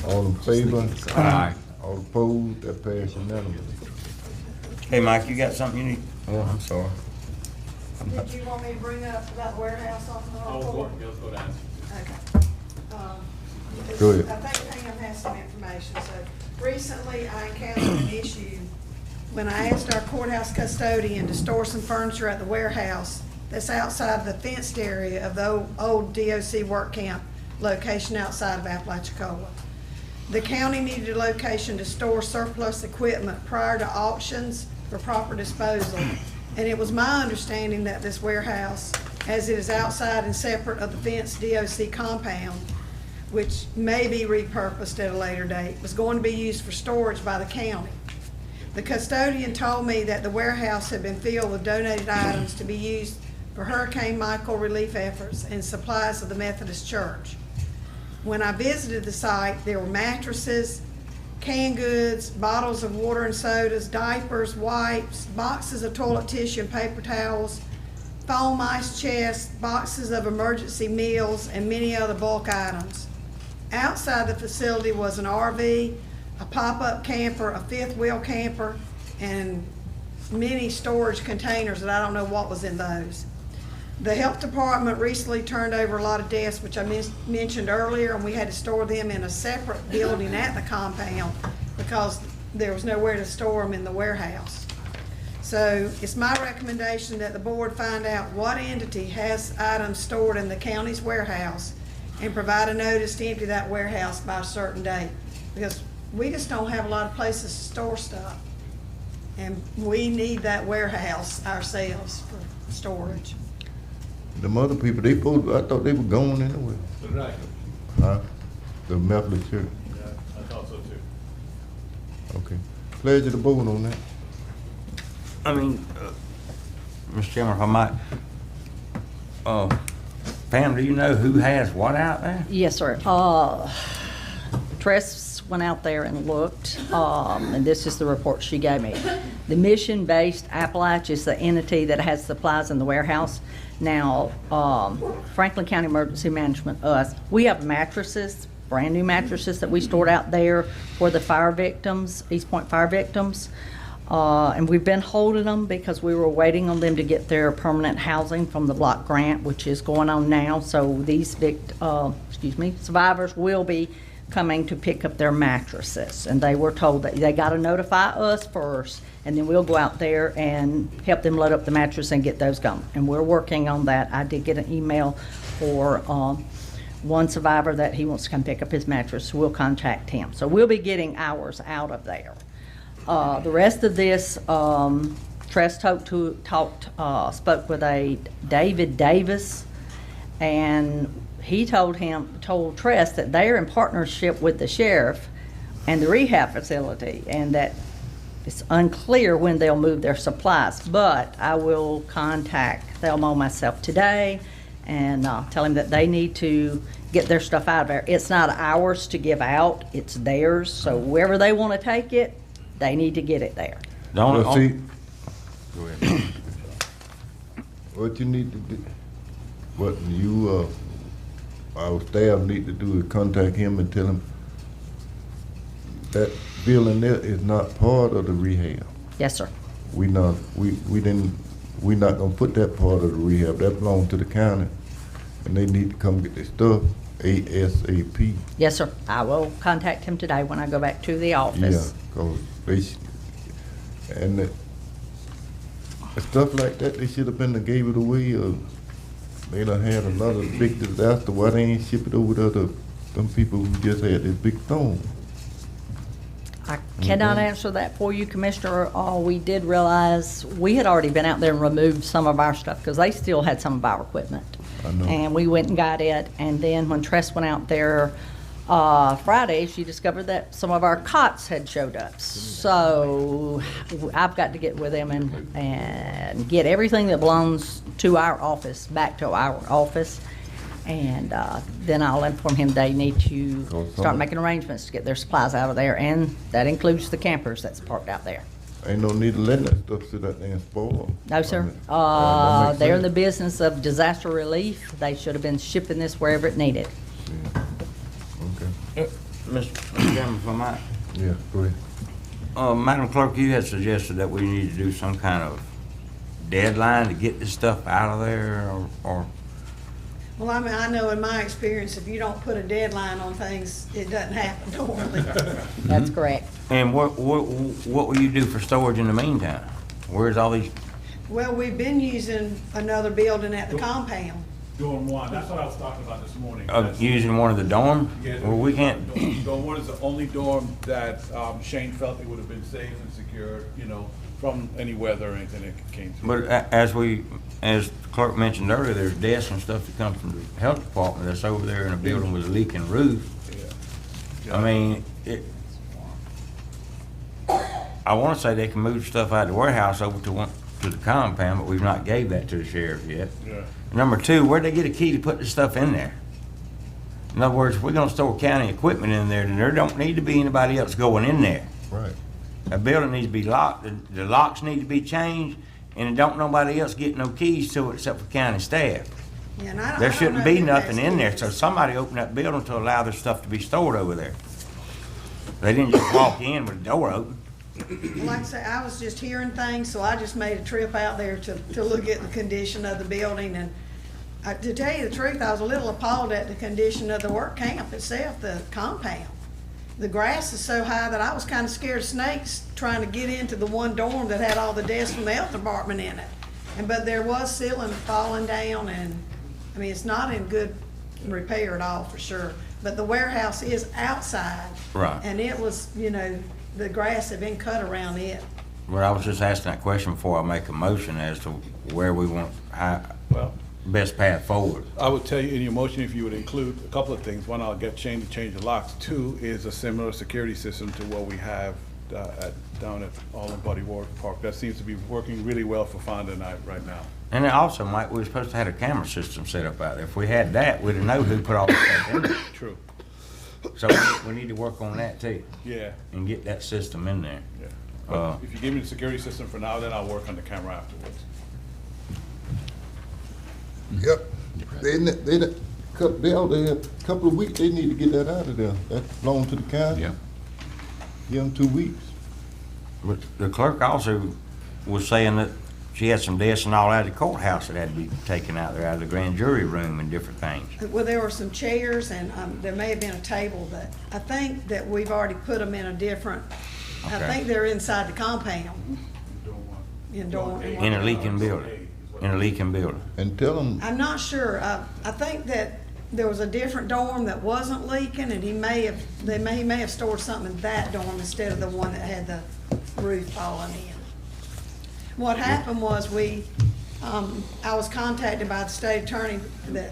All in favor? Aye. All opposed? That pass unanimously. Hey, Mike, you got something you need? Oh, I'm sorry. Did you want me to bring up that warehouse on the report? go down. Okay. Go ahead. I think Pam has some information. So recently, I encountered an issue when I asked our courthouse custodian to store some furniture at the warehouse that's outside the fenced area of the old DOC work camp location outside of Apalachicola. The county needed a location to store surplus equipment prior to auctions for proper disposal. And it was my understanding that this warehouse, as it is outside and separate of the fenced DOC compound, which may be repurposed at a later date, was going to be used for storage by the county. The custodian told me that the warehouse had been filled with donated items to be used for Hurricane Michael relief efforts and supplies of the Methodist Church. When I visited the site, there were mattresses, canned goods, bottles of water and sodas, diapers, wipes, boxes of toilet tissue and paper towels, foam ice chests, boxes of emergency meals, and many other bulk items. Outside the facility was an RV, a pop-up camper, a fifth wheel camper, and many storage containers that I don't know what was in those. The health department recently turned over a lot of desks, which I mentioned earlier, and we had to store them in a separate building at the compound because there was nowhere to store them in the warehouse. So it's my recommendation that the board find out what entity has items stored in the county's warehouse and provide a notice to empty that warehouse by a certain date. Because we just don't have a lot of places to store stuff. And we need that warehouse ourselves for storage. The other people, I thought they were gone anyway. Right. Huh? The Methodist Church. Yeah, I thought so too. Okay. Pledge of the board on that. I mean, Mr. Chairman, if I might, Pam, do you know who has what out there? Yes, sir. Tress went out there and looked, and this is the report she gave me. The mission-based Appalachia is the entity that has supplies in the warehouse. Now, Franklin County Emergency Management, we have mattresses, brand new mattresses that we stored out there for the fire victims, East Point fire victims. And we've been holding them because we were waiting on them to get their permanent housing from the block grant, which is going on now. So these survivors will be coming to pick up their mattresses. And they were told that they got to notify us first, and then we'll go out there and help them load up the mattress and get those going. And we're working on that. I did get an email for one survivor that he wants to come pick up his mattress. We'll contact him. So we'll be getting ours out of there. The rest of this, Tress spoke with a David Davis, and he told Tress that they are in partnership with the sheriff and the rehab facility, and that it's unclear when they'll move their supplies. But I will contact Thelma myself today and tell him that they need to get their stuff out of there. It's not ours to give out, it's theirs. So wherever they want to take it, they need to get it there. Well, see, go ahead. What you need to do, what you, our staff need to do is contact him and tell him that building there is not part of the rehab. Yes, sir. We're not gonna put that part of the rehab. That belongs to the county, and they need to come get their stuff ASAP. Yes, sir. I will contact him today when I go back to the office. Yeah, cause and stuff like that, they should have been to gave it away, or they done had another big disaster. Why they ain't ship it over to them people who just had this big storm? I cannot answer that for you, Commissioner. We did realize we had already been out there and removed some of our stuff because they still had some of our equipment. I know. And we went and got it. And then when Tress went out there Friday, she discovered that some of our cots had showed up. So I've got to get with them and get everything that belongs to our office back to our office. And then I'll inform him they need to start making arrangements to get their supplies out of there, and that includes the campers that's parked out there. Ain't no need to let that stuff sit out there and spoil. No, sir. that makes They're in the sense. business of disaster relief. They should have been shipping this wherever it needed. Okay. Mr. Chairman, if I might. Yeah, go ahead. Madam Clerk, you had suggested that we need to do some kind of deadline to get this stuff out of there, or Well, I mean, I know in my experience, if you don't put a deadline on things, it doesn't happen normally. That's correct. and what will you do for storage in the meantime? Where's all these, Well, we've been using another building at the compound. Dorm one, that's what I was talking about this morning. using one of the dorms? Yeah, Well, we can't, Dorm one is the only dorm that Shane felt it would have been safe and secure, you know, from any weather or anything that came through. but as the clerk mentioned earlier, there's desks and stuff that come from the health department that's over there in a building with a leaking roof. I mean, I wanna say they can move stuff out of the warehouse over to the compound, but we've not gave that to the sheriff yet. Yeah. Number two, where'd they get a key to put this stuff in there? In other words, if we're gonna store county equipment in there, then there don't need to be anybody else going in there. Right. A building needs to be locked, the locks need to be changed, and don't nobody else get no keys to it except for county staff. Yeah, and I don't There know shouldn't be if nothing that's- in there, so somebody opened that building to allow their stuff to be stored over there. They didn't just walk in with the door open. Like I say, I was just hearing things, so I just made a trip out there to look at the condition of the building. And to tell you the truth, I was a little appalled at the condition of the work camp itself, the compound. The grass is so high that I was kind of scared of snakes trying to get into the one dorm that had all the desks from the health department in it. But there was ceiling falling down, and, I mean, it's not in good repair at all, for sure. But the warehouse is outside. Right. And it was, you know, the grass had been cut around it. But I was just asking that question before I make a motion as to where we want, Well, best path forward. I would tell you in your motion, if you would include a couple of things. One, I'll get Shane to change the locks. Two, is a similar security system to what we have down at Alden Buddy Ward Park. That seems to be working really well for Fonda and I right now. And then also, Mike, we were supposed to have a camera system set up out there. If we had that, we'd have known who put all the stuff in there. True. So we need to work on that too. Yeah. And get that system in there. Yeah. But if you give me the security system for now, then I'll work on the camera afterwards. Yep. They out there a couple of weeks, they need to get that out of there. That belongs to the county. Yeah. Give them 2 weeks. But the clerk also was saying that she had some desks and all out of the courthouse that had to be taken out there, out of the grand jury room and different things. Well, there were some chairs, and there may have been a table, but I think that we've already put them in a different, I Okay. think they're inside the compound. In dorm. In a leaking building, in a leaking building. And tell them, I'm not sure. I think that there was a different dorm that wasn't leaking, and he may have stored something in that dorm instead of the one that had the roof falling in. What happened was I was contacted by the state attorney that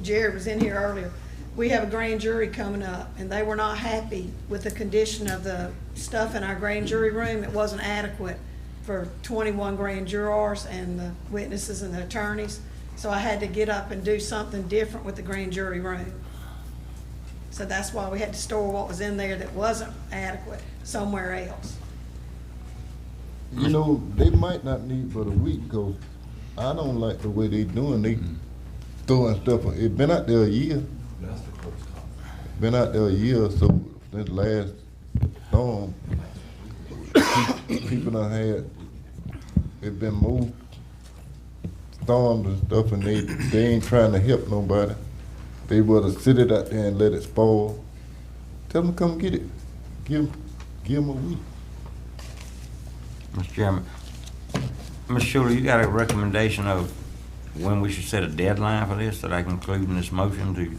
Jared was in here earlier. We have a grand jury coming up, and they were not happy with the condition of the stuff in our grand jury room. It wasn't adequate for 21 grand jurors and the witnesses and the attorneys. So I had to get up and do something different with the grand jury room. So that's why we had to store what was in there that wasn't adequate somewhere else. you know, they might not need but a week, because I don't like the way they doing. They throwing stuff. It been out there a year. Been out there a year, so since last storm, people done had, it been moved, storms and stuff, and they ain't trying to help nobody. They would have sit it out there and let it spoil. Tell them to come get it. Give them a week. Mr. Chairman, Ms. Schuler, you got a recommendation of when we should set a deadline for this that I can include in this motion to?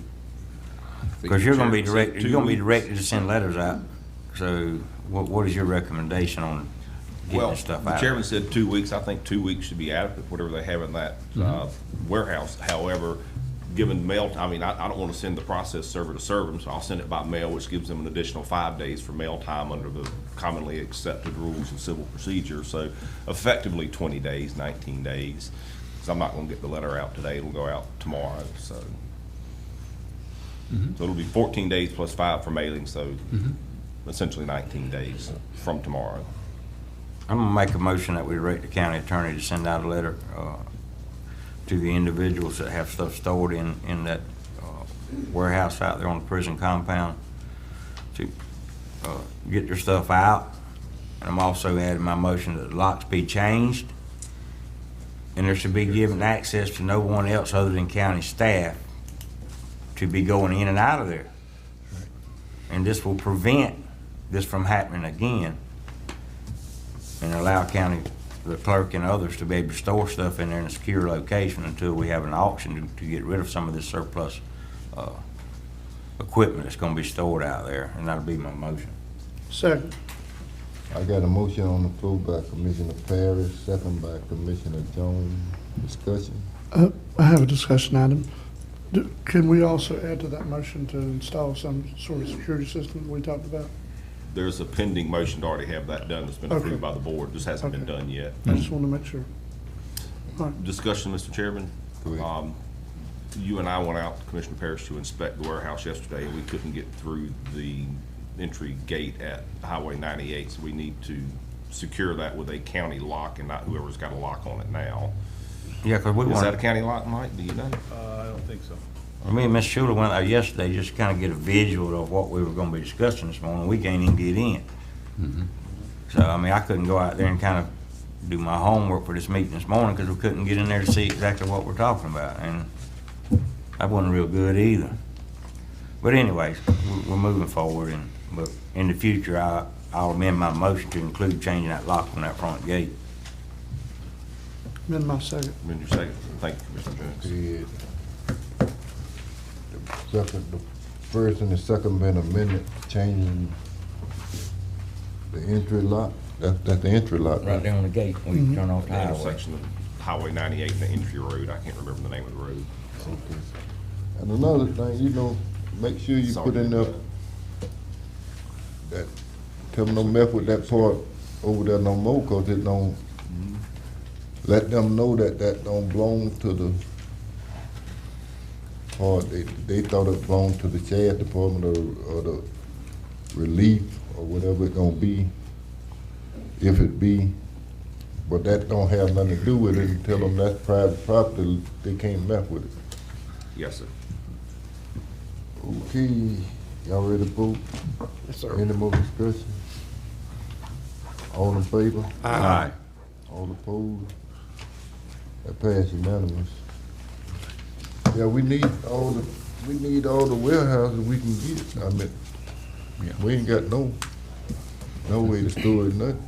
Because you're gonna be directed to send letters out. So what is your recommendation on getting this stuff The out? chairman said 2 weeks. I think 2 weeks should be adequate, whatever they have in that warehouse. However, given mail, I mean, I don't want to send the process server to serve them, so I'll send it by mail, which gives them an additional 5 days for mail time under the commonly accepted rules of civil procedure. So effectively 20 days, 19 days. Because I'm not going to get the letter out today. It'll go out tomorrow, so. So it'll be 14 days plus 5 for mailing, so essentially 19 days from tomorrow. I'm gonna make a motion that we direct the county attorney to send out a letter to the individuals that have stuff stored in that warehouse out there on the prison compound to get their stuff out. And I'm also adding my motion that the locks be changed, and there should be given access to no one else other than county staff to be going in and out of there. And this will prevent this from happening again and allow the clerk and others to be able to store stuff in there in a secure location until we have an auction to get rid of some of this surplus equipment that's gonna be stored out there, and that'll be my motion. Second. I got a motion on the floor by Commissioner Parrish, second by Commissioner Jones. Discussion? I have a discussion item. Can we also add to that motion to install some sort of security system we talked about? There's a pending motion to already have that done that's been approved by the board, just hasn't been done yet. I just want to make sure. Discussion, Mr. Chairman. Go ahead. You and I went out, Commissioner Parrish, to inspect the warehouse yesterday, and we couldn't get through the entry gate at Highway 98, so we need to secure that with a county lock and not whoever's got a lock on it now. Yeah, because we want. Is that a county lock, Mike? Do you know? I don't think so. Well, me and Ms. Schuler went out yesterday just to kind of get a visual of what we were gonna be discussing this morning. We can't even get in. So, I mean, I couldn't go out there and kind of do my homework for this meeting this morning because we couldn't get in there to see exactly what we're talking about, and that wasn't real good either. But anyways, we're moving forward, but in the future, I'll amend my motion to include changing that lock on that front gate. Amend my second. Amend your second. Thank you, Commissioner Jones. The first and the second been amended, changing the entry lock. That's the entry lock. Right there on the gate when you turn off the The highway. intersection of Highway 98 and the entry road. I can't remember the name of the road. Okay. And another thing, make sure you put in there that, tell them don't mess with that part over there no more, cause it don't, let them know that don't belong to the part, they thought it belonged to the sheriff department or the relief or whatever it gonna be, if it be, but that don't have nothing to do with it, and tell them that's private property, they can't mess with it. Yes, sir. Okay, y'all ready to vote? Yes, sir. Any more discussion? All in favor? Aye. All opposed? That passed unanimous. Yeah, we need all the warehouses we can get. I mean, we ain't got no way to store it, nothing.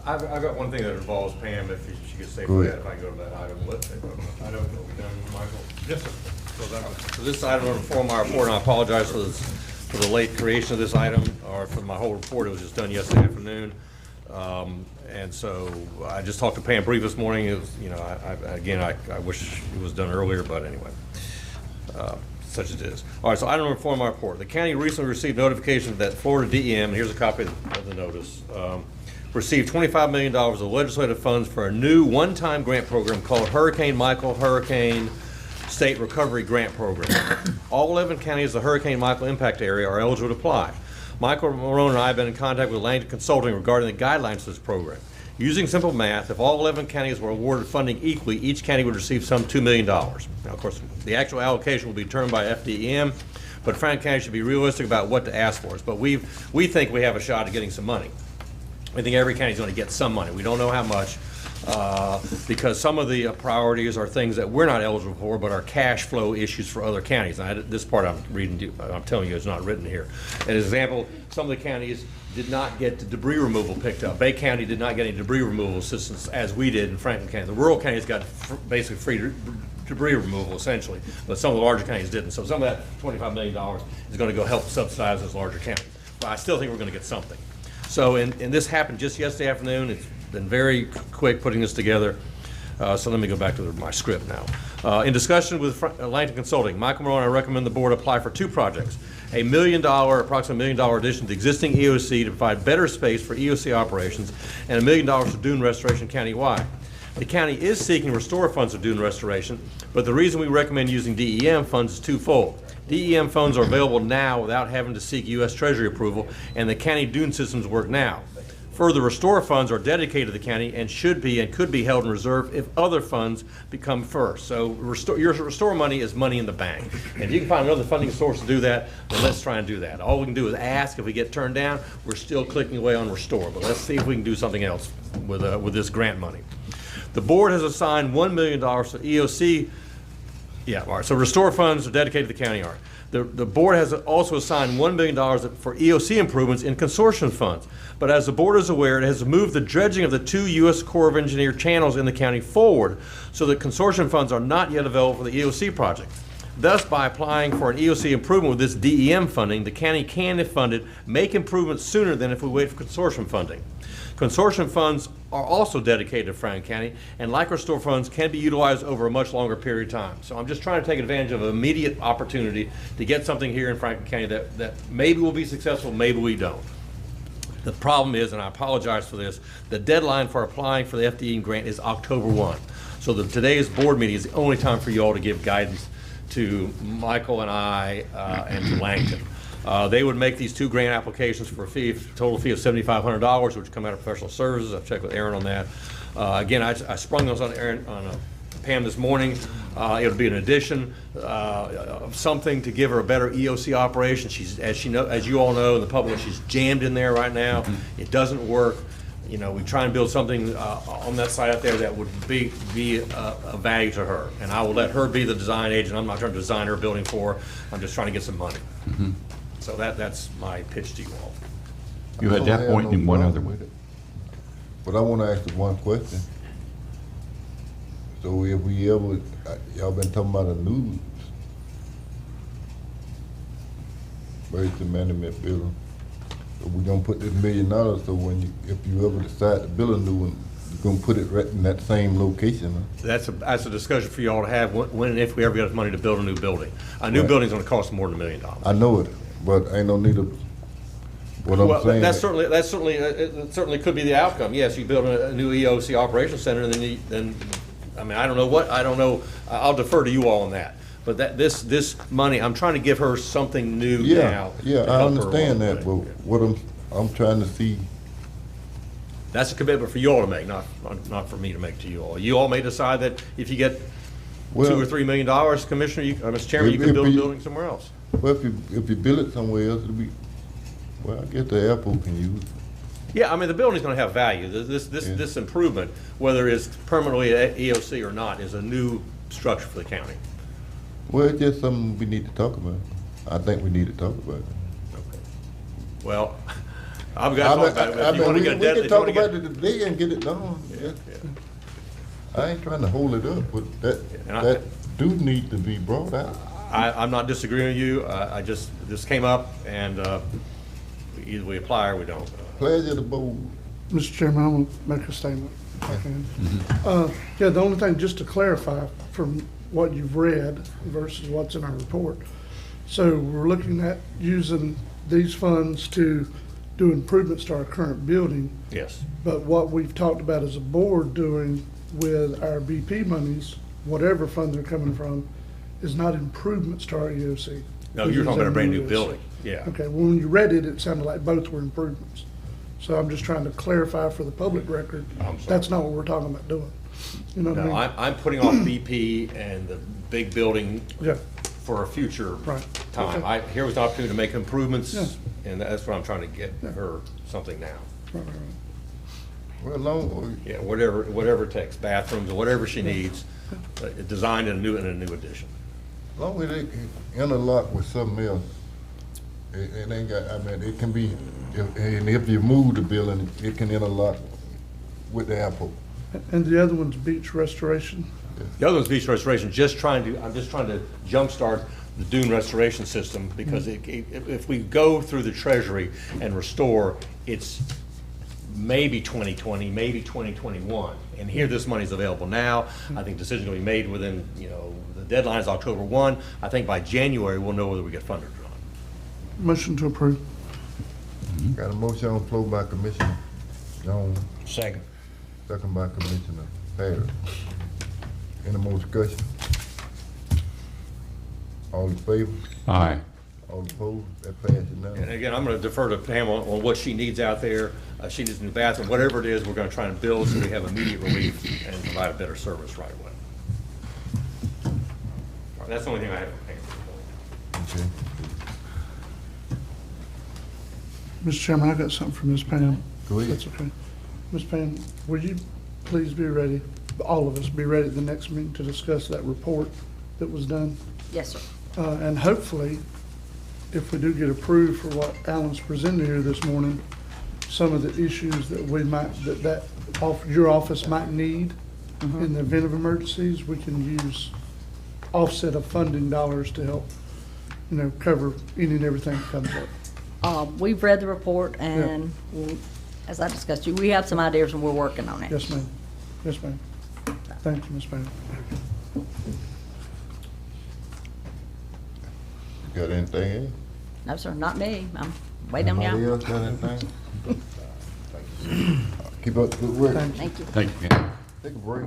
I've got one thing that involves Pam, if she could stay Go for ahead. that, if I go to that item. I don't know, we done, Michael? Yes, sir. So this item will inform my report, and I apologize for the late creation of this item, or for my whole report. It was just done yesterday afternoon. And so I just talked to Pam brief this morning. It was, I wish it was done earlier, but anyway, such as it is. All right, so item number 4 in my report. The county recently received notification that Florida DEM, and here's a copy of the notice, received $25 million of legislative funds for a new one-time grant program called Hurricane Michael Hurricane State Recovery Grant Program. All 11 counties of the Hurricane Michael impact area are eligible to apply. Michael Marone and I have been in contact with Langton Consulting regarding the guidelines for this program. Using simple math, if all 11 counties were awarded funding equally, each county would receive some $2 million. Now, of course, the actual allocation will be determined by FDEM, but Franklin County should be realistic about what to ask for us. But we think we have a shot at getting some money. I think every county is going to get some money. We don't know how much, because some of the priorities are things that we're not eligible for, but are cash flow issues for other counties. And this part I'm telling you is not written here. An example, some of the counties did not get the debris removal picked up. Bay County did not get any debris removal assistance as we did in Franklin County. The rural counties got basically free debris removal essentially, but some of the larger counties didn't. So some of that $25 million is going to go help subsidize those larger counties. But I still think we're going to get something. So, and this happened just yesterday afternoon. It's been very quick putting this together. So let me go back to my script now. In discussion with Langton Consulting, Michael Marone and I recommend the board apply for 2 projects. A approximately $1 million addition to the existing EOC to provide better space for EOC operations, and $1 million for dune restoration countywide. The county is seeking restore funds for dune restoration, but the reason we recommend using DEM funds is twofold. DEM funds are available now without having to seek U.S. Treasury approval, and the county dune systems work now. Further, restore funds are dedicated to the county and should be and could be held in reserve if other funds become first. So your restore money is money in the bank. And if you can find another funding source to do that, then let's try and do that. All we can do is ask. If we get turned down, we're still clicking away on restore. But let's see if we can do something else with this grant money. The board has assigned $1 million to EOC. Yeah, all right. So restore funds are dedicated to the county. All right. The board has also assigned $1 million for EOC improvements in consortium funds. But as the board is aware, it has moved the dredging of the 2 U.S. Corps of Engineer channels in the county forward so that consortium funds are not yet available for the EOC project. Thus, by applying for an EOC improvement with this DEM funding, the county can, if funded, make improvements sooner than if we wait for consortium funding. Consortium funds are also dedicated to Franklin County, and like restore funds can be utilized over a much longer period of time. So I'm just trying to take advantage of an immediate opportunity to get something here in Franklin County that maybe will be successful, maybe we don't. The problem is, and I apologize for this, the deadline for applying for the FDE grant is October 1. So today's board meeting is the only time for you all to give guidance to Michael and I and to Langton. They would make these 2 grant applications for a total fee of $7,500, which come out of professional services. I've checked with Aaron on that. Again, I sprung those on Pam this morning. It'll be an addition of something to give her a better EOC operation. She's, as you all know, in the public, she's jammed in there right now. It doesn't work. You know, we try and build something on that site out there that would be a value to her. And I will let her be the design agent. I'm not trying to design her building for her. I'm just trying to get some money. So that's my pitch to you all. You had that point in one other. But I want to ask you one question. So if we ever, y'all been talking about a new emergency management building. So we're gonna put this $1 million, so if you ever decide to build a new one, you're gonna put it right in that same location, huh? That's a discussion for you all to have when and if we ever get money to build a new building. A new building's gonna cost more than $1 million. I know it, but ain't no need of, what I'm saying. That certainly could be the outcome. Yes, you build a new EOC operations center, and then I mean, I don't know. I'll defer to you all on that. But this money, I'm trying to give her something new now. Yeah, I understand that, but what I'm trying to see. That's a commitment for you all to make, not for me to make to you all. You all may decide that if you get $2 or $3 million, Commissioner, Mr. Chairman, you can build a building somewhere else. Well, if you build it somewhere else, it'll be, well, I guess the airport can use it. Yeah, I mean, the building's gonna have value. This improvement, whether it's permanently at EOC or not, is a new structure for the county. Well, it's just something we need to talk about. I think we need to talk about it. Okay. Well, I've got to talk about it, but if you want to get a deadline. We can talk about it today and get it done. Yeah. I ain't trying to hold it up, but that do need to be brought out. I'm not disagreeing with you. This came up, and either we apply or we don't. Pleasure to board. Mr. Chairman, I want to make a statement, if I can. Yeah, the only thing, just to clarify from what you've read versus what's in our report. So we're looking at using these funds to do improvements to our current building. Yes. But what we've talked about as a board doing with our BP monies, whatever fund they're coming from, is not improvements to our EOC. No, you're talking about a brand new building. Yeah. Okay, well, when you read it, it sounded like both were improvements. So I'm just trying to clarify for the public record, that's not what we're talking about doing. You know what I mean? No, I'm putting off BP and the big building for a future time. Okay. Here was an opportunity to make improvements, Yeah. and that's what I'm trying to get her something now. Right. Well, yeah, whatever it takes, bathrooms or whatever she needs, designed in a new addition. As long as it can interlock with something else, it ain't got. I mean, it can be, and if you move the building, it can interlock with the airport. And the other one's beach restoration? The other one's beach restoration. I'm just trying to jumpstart the dune restoration system, because if we go through the Treasury and restore, it's maybe 2020, maybe 2021. And here this money's available now. I think decisions will be made within, the deadline is October 1. I think by January, we'll know whether we get funded or not. Motion to approve. Got a motion on the floor by Commissioner Jones. Second. Second by Commissioner Harris. Any more discussion? All in favor? Aye. All opposed, that passes now. And again, I'm going to defer to Pam on what she needs out there. She needs in the bathroom, whatever it is, we're going to try and build so we have immediate relief and provide a better service right away. All right, that's the only thing I have for Pam. Okay. Mr. Chairman, I got something for Ms. Pam. Go ahead. That's okay. Ms. Pam, will you please be ready, all of us be ready at the next meeting to discuss that report that was done? Yes, sir. And hopefully, if we do get approved for what Alan's presented here this morning, some of the issues that we might, your office might need in the event of emergencies, we can use offset of funding dollars to help, cover any and everything that comes up. We've read the report, and as I discussed, we have some ideas, and we're working on it. Yes, ma'am. Yes, ma'am. Thank you, Ms. Pam. Got anything else? No, sir, not me. I'm waiting on Anybody y'all. else got anything? Keep up the good work. Thank you. Thank you. Thank you, Pam. Take a break.